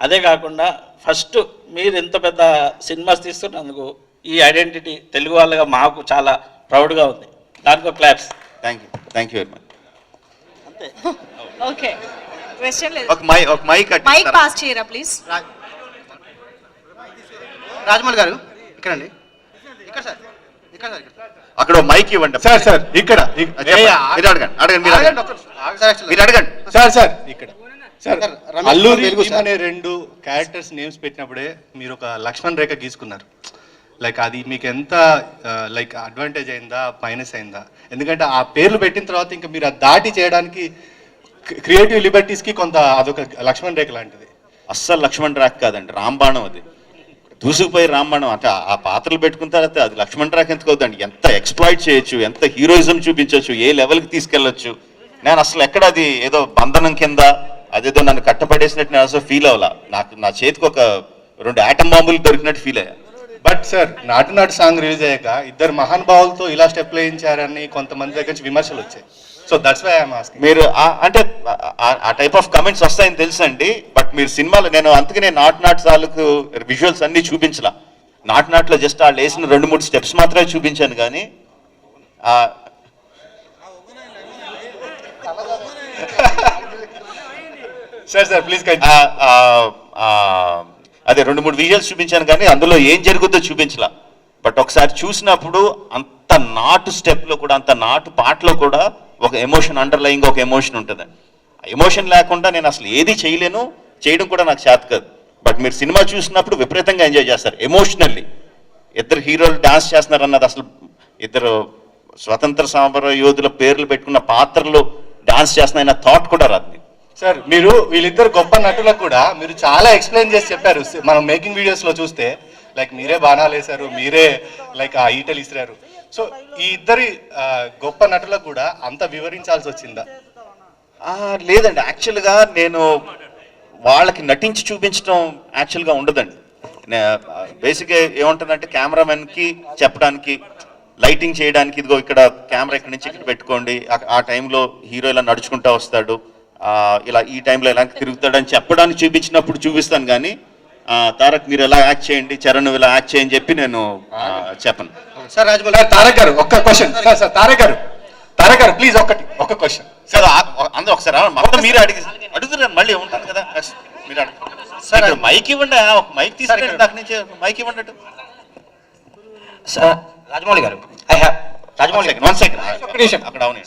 అదే కాకుండా ఫస్ట్ మీరు ఇంత పెద్ద సినిమాస్ తీస్తున్నందుకు ఈ ఐడెంటిటీ తెలుగు వాళ్ళగా మాకు చాలా ప్రౌడ్గా ఉంది. దానికి claps. Thank you very much. అంతే. ఓకే, క్వశ్చన్ లేదు. ఒక మైక్ పాస్ చేయరా ప్లీజ్. రాజమౌళి గారు ఇక్కడండి, ఇక్కడ సార్, ఇక్కడ అక్కడ మైక్ ఇవ్వండి సార్ ఇక్కడ మీరు అడగండి సార్ ఇక్కడ సార్. అల్లూరి అనే 2 క్యారెక్టర్స్ నేమ్స్ పెట్టినప్పుడే మీరు ఒక లక్ష్మణ్ రేఖ గీసుకున్నారు. లైక్ అది మీకు ఎంత లైక్ అడ్వాంటేజ్ అయిందా, మైనస్ అయిందా? ఎందుకంటే ఆ పేర్లు పెట్టిన తర్వాత ఇంకా మీరు అది దాటి చేయడానికి క్రియేటివ్ లిబర్టీస్కి కొంత అదొక లక్ష్మణ్ రేఖ లాంటిది. అస్సలు లక్ష్మణ్ రేఖ కాదండి, రాంబాణం. అది దూసుకుపోయి రాంబాణం. అంటే ఆ పాత్రలు పెట్టుకున్న తర్వాత అది లక్ష్మణ్ రేఖ ఎందుకు అవుతుందండి? ఎంత ఎక్స్ప్లాయిట్ చేయొచ్చు, ఎంత హీరోయిజం చూపించవచ్చు, ఏ లెవెల్కి తీసుకెళ్ళొచ్చు. నేను అసలు ఎక్కడ అది ఏదో బంధనం కింద అదేదో నన్ను కట్టపడేసినట్టు నేను అసలు ఫీల్ అవ్వాల. నా చేతికి ఒక 2 ఆటం బాంబులు దొరికినట్టు ఫీల్ అయ్యా. బట్ సార్ నాటు సాంగ్ రిలీజ్ అయ్యాక ఇద్దరు మహానుభావులతో ఇలా స్టెప్ వేయించారని కొంతమంది దగ్గర నుంచి విమర్శలు వచ్చాయి. So that's why I'm asking. మీరు అంటే ఆ టైప్ ఆఫ్ కమెంట్స్ వస్తాయని తెలుసండి, బట్ మీరు సినిమాలో నేను అందుకనే నాట్ తాలూకు విజువల్స్ అన్నీ చూపించలా. నాట్లో జస్ట్ వాళ్ళు వేసిన 2-3 స్టెప్స్ మాత్రమే చూపించాను కానీ సార్ ప్లీజ్ అదే 2-3 విజువల్స్ చూపించాను కానీ అందులో ఏం జరుగుతుందో చూపించలా. బట్ ఒకసారి చూసినప్పుడు అంత నాటు స్టెప్లో కూడా, అంత నాటు పాటలో కూడా ఒక ఎమోషన్, అండర్లయింగ్ ఒక ఎమోషన్ ఉంటుందండి. ఆ ఎమోషన్ లేకుండా నేను అసలు ఏది చేయలేను, చేయడం కూడా నాకు చేత కాదు. బట్ మీరు సినిమా చూసినప్పుడు విపరీతంగా ఎంజాయ్ చేస్తారు ఎమోషనల్లీ. ఇద్దరు హీరోలు డాన్స్ చేస్తున్నారు అన్నది అసలు, ఇద్దరు స్వతంత్ర సమర యోధుల పేర్లు పెట్టుకున్న పాత్రలు డాన్స్ చేస్తున్న థాట్ కూడా రాదు. సార్ మీరు వీళ్ళిద్దరు గొప్ప నటులకు కూడా మీరు చాలా ఎక్స్ప్లెయిన్ చేసి చెప్పారు. మనం మేకింగ్ వీడియోస్లో చూస్తే లైక్ మీరే బాణాలు వేశారు, మీరే లైక్ ఆ ఈటలు ఇసిరారు. సో ఈ ఇద్దరి గొప్ప నటులకు కూడా అంత వివరించాల్సి వచ్చిందా? లేదండి, యాక్చువల్గా నేను వాళ్ళకి నటించి చూపించడం యాక్చువల్గా ఉండదండి. బేసిక్గా ఏముంటుందంటే కెమెరామెన్కి చెప్పడానికి, లైటింగ్ చేయడానికి, ఇదిగో ఇక్కడ కెమెరా ఇక్కడి నుంచి ఇక్కడ పెట్టుకోండి, ఆ టైంలో హీరో ఇలా నడుచుకుంటూ వస్తాడు, ఇలా ఈ టైంలో ఎలా తిరుగుతాడని చెప్పడానికి చూపించినప్పుడు చూపిస్తాను కానీ తారక్ మీరు ఎలా యాక్ట్ చేయండి, చరణ్ ఇలా యాక్ట్ చేయని చెప్పి నేను చెప్పను. సార్ రాజమౌళి గారు, తారక్ గారు ఒక్క క్వశ్చన్. సార్ తారక్ గారు ప్లీజ్ ఒక్క క్వశ్చన్. సార్ అందరూ ఒకసారి మొత్తం మీరు అడుగుతున్నారు, మళ్ళీ ఉంటాను కదా మీరు అడుగు. సార్ మైక్ ఇవ్వండి, ఒక మైక్ తీసుకుంటే దాని నుంచి మైక్ ఇవ్వండి. సార్ రాజమౌళి గారు,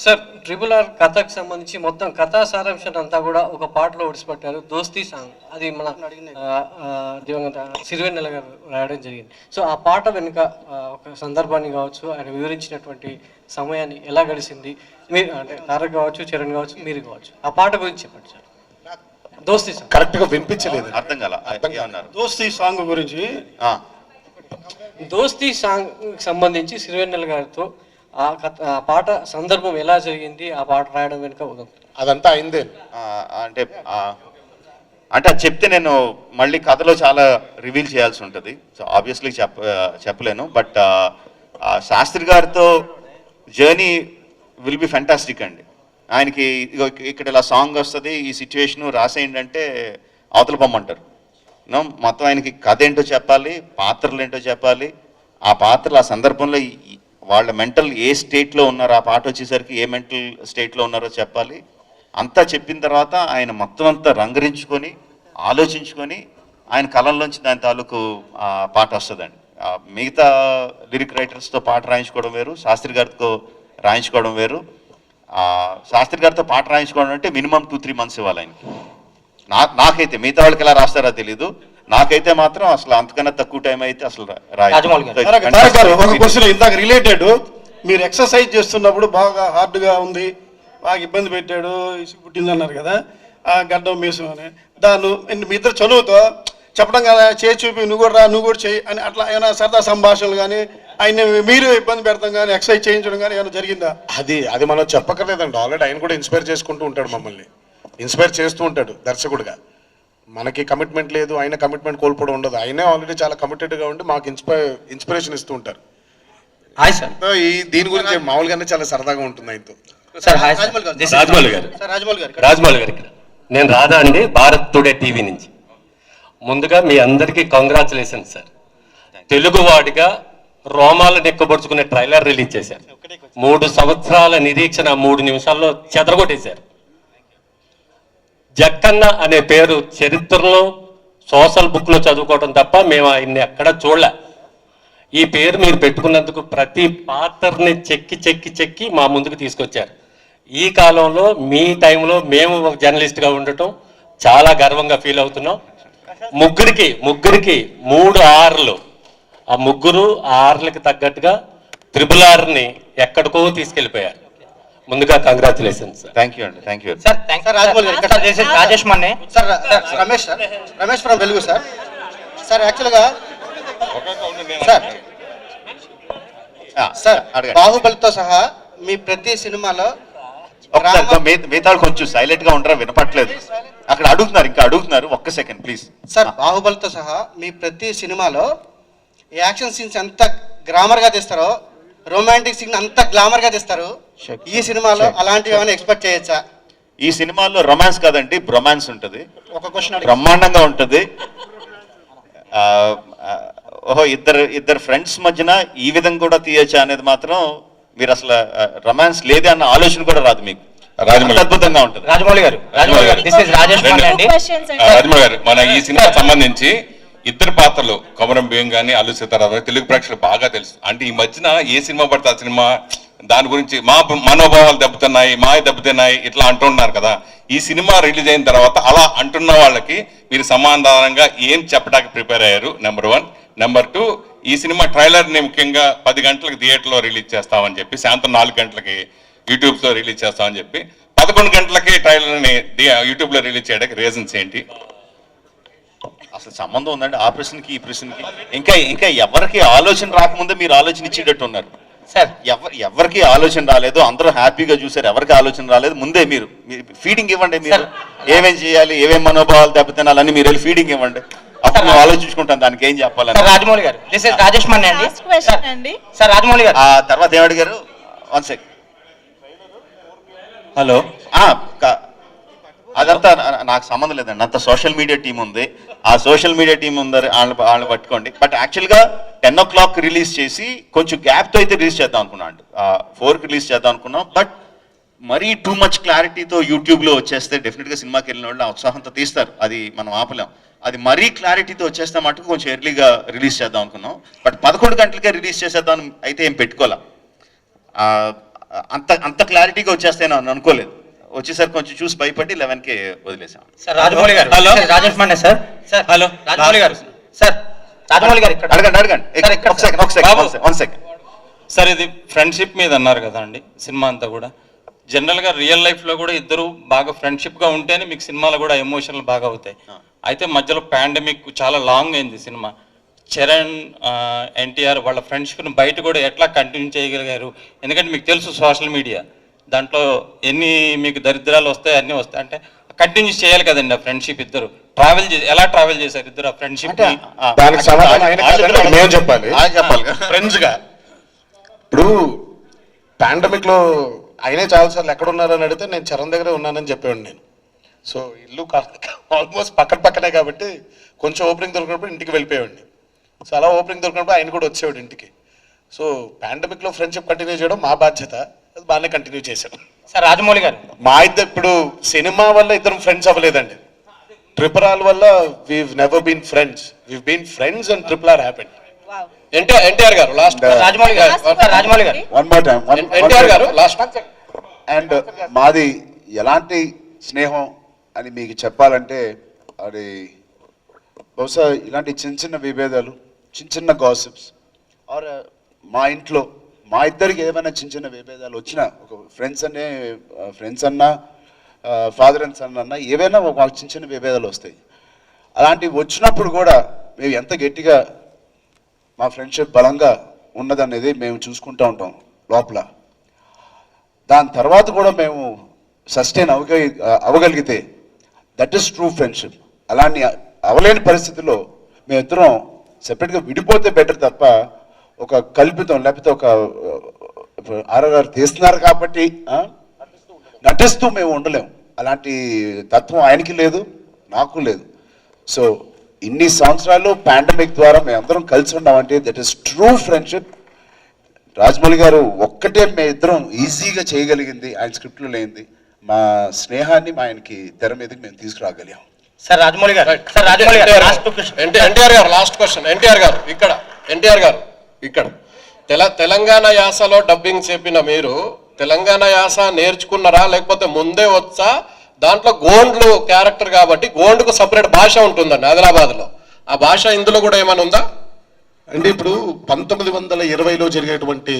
సార్ RRR కథకు సంబంధించి మొత్తం కథా సారాంశాన్ని అంతా కూడా ఒక పాటలో ఒడిసిపట్టారు, దోస్తీ సాంగ్. అది మన దివంగత సిరివెన్నెల గారు రాయడం జరిగింది. సో ఆ పాట వెనుక ఒక సందర్భాన్ని కావచ్చు, ఆయన వివరించినటువంటి సమయాన్ని ఎలా గడిచింది, మీరు అంటే తారక్ కావచ్చు, చరణ్ కావచ్చు, మీరు కావచ్చు, ఆ పాట గురించి చెప్పండి సార్. దోస్తీ సాంగ్ కరెక్ట్గా వినిపించలేదు, అర్థం కాల. దోస్తీ సాంగ్ గురించి, దోస్తీ సాంగ్ సంబంధించి సిరివెన్నెల గారితో ఆ పాట సందర్భం ఎలా జరిగింది, ఆ పాట రాయడం వెనుక అదంతా అయిందే. అంటే అది చెప్తే నేను మళ్ళీ కథలో చాలా రివీల్ చేయాల్సి ఉంటుంది. సో ఆబ్వియస్లీ చెప్పలేను. బట్ శాస్త్రి గారితో జర్నీ విల్ బి ఫ్యాంటాస్టిక్ అండి. ఆయనకి ఇక్కడ ఇలా సాంగ్ వస్తుంది, ఈ సిచ్యువేషను రాసేయండి అంటే అవతల పొమ్మంటారు. మొత్తం ఆయనకి కథ ఏంటో చెప్పాలి, పాత్రలు ఏంటో చెప్పాలి, ఆ పాత్రలు ఆ సందర్భంలో వాళ్ళ మెంటల్ ఏ స్టేట్లో ఉన్నారో, ఆ పాట వచ్చేసరికి ఏ మెంటల్ స్టేట్లో ఉన్నారో చెప్పాలి. అంతా చెప్పిన తర్వాత ఆయన మొత్తం అంతా రంగరించుకొని ఆలోచించుకొని ఆయన కళల్లోంచి దాని తాలూకు పాట వస్తుందండి. మిగతా లిరిక్ రైటర్స్తో పాట రాయించుకోవడం వేరు, శాస్త్రి గారితో రాయించుకోవడం వేరు. శాస్త్రి గారితో పాట రాయించుకోవడం అంటే మినిమం 2-3 months ఇవ్వాలి ఆయనకి. నాకైతే, మిగతా వాళ్ళకి ఎలా రాస్తారో తెలీదు, నాకైతే మాత్రం అసలు అంతకన్నా తక్కువ టైం అయితే అసలు ఒక క్వశ్చన్ ఇందాక రిలేటెడ్, మీరు ఎక్సర్సైజ్ చేస్తున్నప్పుడు బాగా హార్డ్గా ఉంది, బాగా ఇబ్బంది పెట్టాడు, ఇసుకు పుట్టింది అన్నారు కదా, ఆ గడ్డం మీసం అని, దాన్ని మీ ఇద్దరు చదువుతో చెప్పడం కదా, చేయి చూపి నువ్వు కూడా రా, నువ్వు కూడా చేయి అని అట్లా ఏమైనా సరదా సంభాషణలు కానీ, ఆయన మీరు ఇబ్బంది పెడతాం కానీ, ఎక్సర్సైజ్ చేయించడం కానీ ఏమైనా జరిగిందా? అది మనం చెప్పక్కర్లేదండి, ఆల్రెడీ ఆయన కూడా ఇన్స్పైర్ చేసుకుంటూ ఉంటాడు, మమ్మల్ని ఇన్స్పైర్ చేస్తూ ఉంటాడు దర్శకుడుగా. మనకి కమిట్మెంట్ లేదు, ఆయన కమిట్మెంట్ కోల్పోవడం ఉండదు. ఆయనే ఆల్రెడీ చాలా కమిటెడ్గా ఉండి మాకు ఇన్స్పిరేషన్ ఇస్తూ ఉంటారు. హాయ్ సార్, ఈ దీని గురించి మామూలుగానే చాలా సరదాగా ఉంటుంది ఆయనతో. సార్ హాయ్ రాజమౌళి గారు, నేను రాధా అండి, భారత్ టుడే టీవీ నుంచి. ముందుగా మీ అందరికీ కంగ్రాచులేషన్ సార్. తెలుగువాడిగా రోమాలు నెక్కబడుచుకునే ట్రైలర్ రిలీజ్ చేశారు. 3 సంవత్సరాల నిరీక్షణ 3 నిమిషాల్లో చెదరగొట్టేశారు. జక్కన్న అనే పేరు చరిత్రలో సోషల్ బుక్లో చదువుకోవడం తప్ప మేము ఆయన్ని ఎక్కడ చూడలే. ఈ పేరు మీరు పెట్టుకున్నందుకు ప్రతి పాత్రని చెక్కి మా ముందుకు తీసుకొచ్చారు. ఈ కాలంలో మీ టైంలో మేము ఒక జర్నలిస్ట్గా ఉండటం చాలా గర్వంగా ఫీల్ అవుతున్నాం. ముగ్గురికి 3 R'లు, ఆ 3 R'లకి తగ్గట్టుగా RRRని ఎక్కడికో తీసుకెళ్ళిపోయారు. ముందుగా కంగ్రాచులేషన్స్ సార్. థ్యాంక్ యూ అండి, థ్యాంక్ యూ సార్. రాజమౌళి గారు, రాజేష్ మన్నే సార్, రమేష్ ఫ్రమ్ వెలుగు సార్. సార్ యాక్చువల్గా సార్ బాహుబలితో సహా మీ ప్రతి సినిమాలో మిగతా కొంచెం సైలెంట్ గా ఉండరా, వినపట్లేదు. అక్కడ అడుగుతున్నారు, ఒక్క సెకండ్ ప్లీజ్. సార్ బాహుబలితో సహా మీ ప్రతి సినిమాలో యాక్షన్ సీన్స్ ఎంత గ్రామర్గా తీస్తారో రొమాంటిక్ సీన్ అంత గ్లామర్ గా తెస్తారు. ఈ సినిమాలో అలాంటివి ఏమైనా ఎక్స్పెక్ట్ చేయొచ్చా? ఈ సినిమాలో రొమాన్స్ కాదండి, బ్రొమాన్స్ ఉంటుంది, ఒక క్వశ్చన్ బ్రహ్మాండంగా ఉంటుంది. ఓహో ఇద్దరు ఫ్రెండ్స్ మధ్యన ఈ విధంగా కూడా తీయచ్చా అనేది మాత్రం మీరు అసలు రొమాన్స్ లేదే అన్న ఆలోచన కూడా రాదు మీకు. రాజమౌళి అద్భుతంగా ఉంటుంది. రాజమౌళి గారు దిస్ ఇస్ రాజేష్ మల్లి అండి. రాజమౌళి గారు, మన ఈ సినిమా సంబంధించి ఇద్దరు పాత్రలు కొమరం భీం కానీ అల్లు సీతారామ తెలుగు ప్రేక్షకులు బాగా తెలుసు. అంటే ఈ మధ్యన ఏ సినిమా పడితే ఆ సినిమా దాని గురించి మా మనోభావాలు దెబ్బతున్నాయి, దెబ్బతున్నాయి ఇట్లా అంటున్నారు కదా. ఈ సినిమా రిలీజ్ అయిన తర్వాత అలా అంటున్న వాళ్ళకి మీరు సమాధానంగా ఏం చెప్పడానికి ప్రిపేర్ అయ్యారు? నెంబర్ 1. నెంబర్ 2, ఈ సినిమా ట్రైలర్ని ముఖ్యంగా 10 గంటలకు థియేటర్లో రిలీజ్ చేస్తామని చెప్పి, సాయంత్రం 4 గంటలకి యూట్యూబ్లో రిలీజ్ చేస్తామని చెప్పి 11 గంటలకి ట్రైలర్ని యూట్యూబ్లో రిలీజ్ చేయడానికి రీజన్స్ ఏంటి? అసలు సంబంధం ఉందండి ఆ ప్రశ్నకి ఈ ప్రశ్నకి? ఇంకా ఎవరికి ఆలోచన రాకముందే మీరు ఆలోచన ఇచ్చేటట్టు ఉన్నారు సార్. ఎవరికి ఆలోచన రాలేదు, అందరూ హ్యాపీగా చూసారు. ఎవరికి ఆలోచన రాలేదు, ముందే మీరు ఫీడింగ్ ఇవ్వండి. మీరు ఏమేం చేయాలి, ఏమేం మనోభావాలు దెబ్బతినాలని మీరు వెళ్ళి ఫీడింగ్ ఇవ్వండి. అప్పుడు మేము ఆలోచించుకుంటాం దానికి ఏం చెప్పాలని. రాజమౌళి గారు దిస్ ఇస్ రాజేష్ మల్లి అండి. సార్ రాజమౌళి గారు ఆ తర్వాత ఏమడిగారు? 1 సెకండ్. హలో. అదంతా నాకు సంబంధం లేదండి. అంత సోషల్ మీడియా టీం ఉంది. ఆ సోషల్ మీడియా టీం ఉందని వాళ్ళని పట్టుకోండి. బట్ యాక్చువల్గా 10 o'clock రిలీజ్ చేసి కొంచెం గ్యాప్తో అయితే రిలీజ్ చేద్దాం అనుకున్నాం. 4కి రిలీజ్ చేద్దాం అనుకున్నాం. బట్ మరీ టూ మచ్ క్లారిటీతో యూట్యూబ్లో వచ్చేస్తే డెఫినెట్గా సినిమాకి వెళ్ళిన వాళ్ళు ఆ ఉత్సాహంతో తీస్తారు, అది మనం ఆపలేం. అది మరీ క్లారిటీతో వచ్చేస్తే మటుకు కొంచెం ఎర్లీగా రిలీజ్ చేద్దాం అనుకున్నాం. బట్ 11 గంటలకే రిలీజ్ చేసేద్దాం అయితే ఏం పెట్టుకోలే. అంత క్లారిటీగా వచ్చేస్తాయని అనుకోలేదు. వచ్చేసరికి కొంచెం చూసి భయపడి 11కే వదిలేసాం. సార్ రాజమౌళి గారు. హలో రాజేష్ మల్లి సార్. సార్ హలో రాజమౌళి గారు. సార్ రాజమౌళి గారు ఇక్కడ అడగండి. ఒక సెకండ్. సార్ ఇది ఫ్రెండ్షిప్ మీద అన్నారు కదా అండి సినిమా అంతా కూడా. జనరల్గా రియల్ లైఫ్లో కూడా ఇద్దరు బాగా ఫ్రెండ్షిప్గా ఉంటేనే మీకు సినిమాలో కూడా ఎమోషనల్ బాగా అవుతాయి. అయితే మధ్యలో పాండమిక్ చాలా లాంగ్ అయింది సినిమా. చరణ్ ఎన్టీఆర్ వాళ్ళ ఫ్రెండ్షిప్ని బయట కూడా ఎట్లా కంటిన్యూ చేయగలిగారు? ఎందుకంటే మీకు తెలుసు సోషల్ మీడియా దాంట్లో ఎన్ని మీకు దరిద్రాలు వస్తాయి, అన్నీ వస్తాయి. అంటే కంటిన్యూ చేయాలి కదండి ఆ ఫ్రెండ్షిప్. ఇద్దరు ఎలా ట్రావెల్ చేశారు ఇద్దరు ఆ ఫ్రెండ్షిప్? దానికి సమాధానం ఆయన కాదండి, మేము చెప్పాలి ఫ్రెండ్స్గా. ఇప్పుడు పాండమిక్ లో ఆయనే చాలాసార్లు ఎక్కడ ఉన్నారని అడిగితే నేను చరణ్ దగ్గరే ఉన్నానని చెప్పేవాడు నేను. సో ఇల్లు ఆల్మోస్ట్ పక్కనే కాబట్టి కొంచెం ఓపెనింగ్ దొరికినప్పుడు ఇంటికి వెళ్ళిపోయేవాడిని. సో అలా ఓపెనింగ్ దొరికినప్పుడు ఆయన కూడా వచ్చేవాడు ఇంటికి. సో పాండమిక్ లో ఫ్రెండ్షిప్ కంటిన్యూ చేయడం మా బాధ్యత, అది బాగానే కంటిన్యూ చేశాం. సార్ రాజమౌళి గారు, మా ఇద్దరు ఇప్పుడు సినిమా వల్ల ఇద్దరం ఫ్రెండ్స్ అవ్వలేదండి. ట్రిపుల్ ఆర్ వల్ల we've never been friends, we've been friends and triple R happened. NTR garu last. Rajamouli garu. Rajamouli గారు one more time. NTR garu last. And మాది ఎలాంటి స్నేహం అని మీకు చెప్పాలంటే అది బహుశా ఇలాంటి చిన్న విభేదాలు, చిన్న గాసిప్స్ ఆర్ మా ఇంట్లో మా ఇద్దరికి ఏమైనా చిన్న విభేదాలు వచ్చినా, ఒక ఫ్రెండ్స్ అన్నా ఫాదర్ అండ్ సన్ అన్నా ఏవైనా ఒక చిన్న విభేదాలు వస్తాయి. అలాంటివి వచ్చినప్పుడు కూడా మేము ఎంత గట్టిగా మా ఫ్రెండ్షిప్ బలంగా ఉన్నదనేది మేము చూసుకుంటూ ఉంటాం లోపల. దాని తర్వాత కూడా మేము సస్టైన్ అవ్వగలిగితే దట్ ఈస్ ట్రూ ఫ్రెండ్షిప్. అలాంటి అవలేని పరిస్థితుల్లో మేమిద్దరం సెపరేట్గా విడిపోతే బెటర్ తప్ప ఒక కల్పితం లేకపోతే ఒక ఆర్ఆర్ తీస్తున్నారు కాబట్టి నటిస్తూ మేము ఉండలేము. అలాంటి తత్వం ఆయనకి లేదు, నాకు లేదు. సో ఇన్ని సంవత్సరాలు పాండమిక్ ద్వారా మేమందరం కలిసి ఉన్నామంటే that is true friendship. Rajamouli గారు ఒక్కటే మేము ఇద్దరం ఈజీగా చేయగలిగింది ఆయన స్క్రిప్ట్లో లేనిది, మా స్నేహాన్ని ఆయనకి తెర మీదకి మేము తీసుకురాగలిగాం. సార్ రాజమౌళి గారు. సార్ రాజమౌళి గారు ఎన్టీఆర్ గారు లాస్ట్ క్వశ్చన్. ఎన్టీఆర్ గారు ఇక్కడ తెలంగాణ యాసలో డబ్బింగ్ చెప్పిన మీరు తెలంగాణ యాస నేర్చుకున్నారా లేకపోతే ముందే వచ్చా? దాంట్లో గోండ్లు క్యారెక్టర్ కాబట్టి గోండ్కు సపరేట్ భాష ఉంటుందండి ఆదిలాబాద్లో. ఆ భాష ఇందులో కూడా ఏమైనా ఉందా? అంటే ఇప్పుడు 1920లో జరిగేటువంటి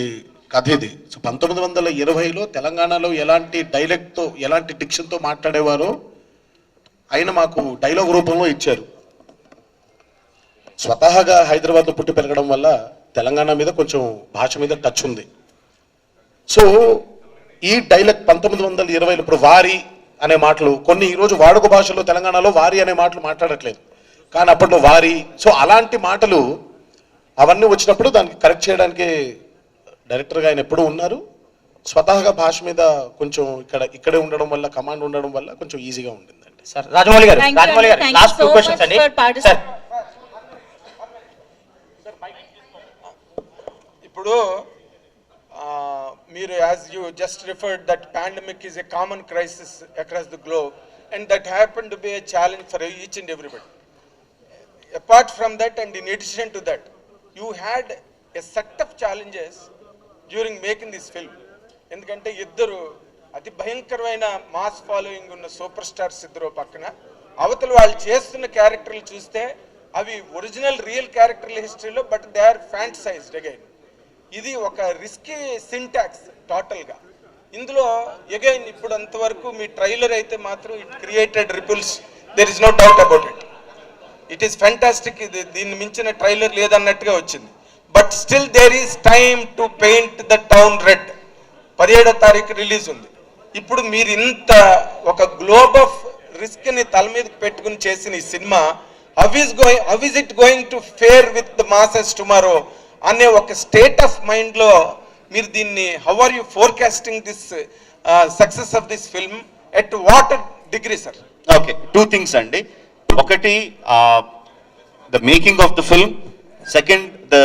కథ ఇది. సో 1920లో తెలంగాణలో ఎలాంటి డైలెక్ట్తో ఎలాంటి డిక్షన్తో మాట్లాడేవారో ఆయన మాకు డైలాగ్ రూపంలో ఇచ్చారు. స్వతహాగా హైదరాబాద్లో పుట్టి పెరగడం వల్ల తెలంగాణ మీద కొంచెం భాష మీద టచ్ ఉంది. సో ఈ డైలెక్ట్ 1920లో ఇప్పుడు వారి అనే మాటలు కొన్ని ఈరోజు వాడుక భాషలో తెలంగాణలో వారి అనే మాటలు మాట్లాడట్లేదు, కానీ అప్పట్లో వారి. సో అలాంటి మాటలు అవన్నీ వచ్చినప్పుడు దానికి కరెక్ట్ చేయడానికి డైరెక్టర్గా ఆయన ఎప్పుడూ ఉన్నారు. స్వతహాగా భాష మీద కొంచెం ఇక్కడే ఉండడం వల్ల, కమాండ్ ఉండడం వల్ల కొంచెం ఈజీగా ఉంటుందండి. సార్ రాజమౌళి గారు, లాస్ట్ 2 క్వశ్చన్స్ అండి సార్. ఇప్పుడు మీరు as you just referred that pandemic is a common crisis across the globe and that happen to be a challenge for each and everybody. Apart from that and in addition to that you had a set of challenges during making this film. ఎందుకంటే ఇద్దరు అతి భయంకరమైన మాస్ ఫాలోయింగ్ ఉన్న సూపర్ స్టార్స్ ఇద్దరు పక్కన, అవతల వాళ్ళు చేస్తున్న క్యారెక్టర్లు చూస్తే అవి ఒరిజినల్ రియల్ క్యారెక్టర్ల హిస్టరీలో, but they are fantasised again. ఇది ఒక రిస్కీ సింటాక్స్ టోటల్గా. ఇందులో అగైన్ ఇప్పుడు అంతవరకు మీ ట్రైలర్ అయితే మాత్రం it created ripples, there is no doubt about it. It is fantastic. ఇది దీన్ని మించిన ట్రైలర్ లేదన్నట్టుగా వచ్చింది. But still there is time to paint the town red. 17వ తారీఖు రిలీజ్ ఉంది. ఇప్పుడు మీరు ఇంత ఒక గ్లోబ్ ఆఫ్ రిస్క్ని తల మీద పెట్టుకుని చేసిన ఈ సినిమా how is it going to fare with the masses tomorrow అనే ఒక స్టేట్ ఆఫ్ మైండ్లో మీరు దీన్ని how are you forecasting this success of this film at what degree sir? Okay, 2 things అండి. ఒకటి the making of the film, second the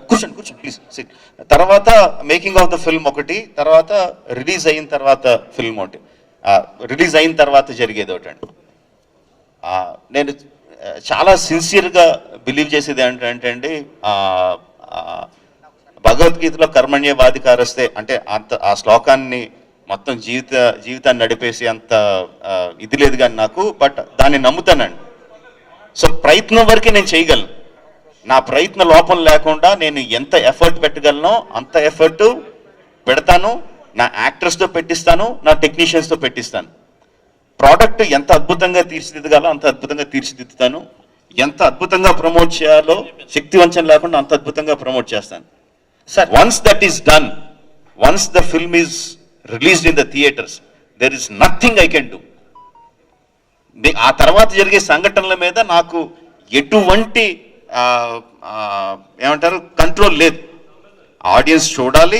కూర్చోండి ప్లీజ్ సిట్. తర్వాత మేకింగ్ ఆఫ్ ద ఫిల్మ్ ఒకటి, తర్వాత రిలీజ్ అయిన తర్వాత ఫిల్మ్ ఒకటి. రిలీజ్ అయిన తర్వాత జరిగేది ఒకటండి. నేను చాలా సిన్సియర్గా బిలీవ్ చేసేది ఏంటంటే అండి, భగవద్గీతలో కర్మణ్యవాధికారస్తే అంటే ఆ శ్లోకాన్ని మొత్తం జీవితాన్ని నడిపేసి అంత ఇది లేదు కానీ నాకు, బట్ దాన్ని నమ్ముతానండి. సో ప్రయత్నం వరకే నేను చేయగలను. నా ప్రయత్న లోపం లేకుండా నేను ఎంత ఎఫర్ట్ పెట్టగలనో అంత ఎఫర్ట్ పెడతాను. నా యాక్టర్స్తో పెట్టిస్తాను, నా టెక్నీషియన్స్తో పెట్టిస్తాను. ప్రోడక్ట్ ఎంత అద్భుతంగా తీర్చిదిద్దగాలో అంత అద్భుతంగా తీర్చిదిద్దుతాను. ఎంత అద్భుతంగా ప్రమోట్ చేయాలో శక్తివంచన లేకుండా అంత అద్భుతంగా ప్రమోట్ చేస్తాను. Once that is done, once the film is released in the theatres, there is nothing I can do. ఆ తర్వాత జరిగే సంఘటనల మీద నాకు ఎటువంటి ఏమంటారు కంట్రోల్ లేదు. ఆడియన్స్ చూడాలి,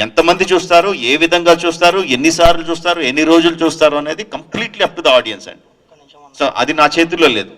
ఎంతమంది చూస్తారు, ఏ విధంగా చూస్తారు, ఎన్నిసార్లు చూస్తారు, ఎన్ని రోజులు చూస్తారు అనేది completely up to the audience అండి. సో అది నా చేతుల్లో లేదు.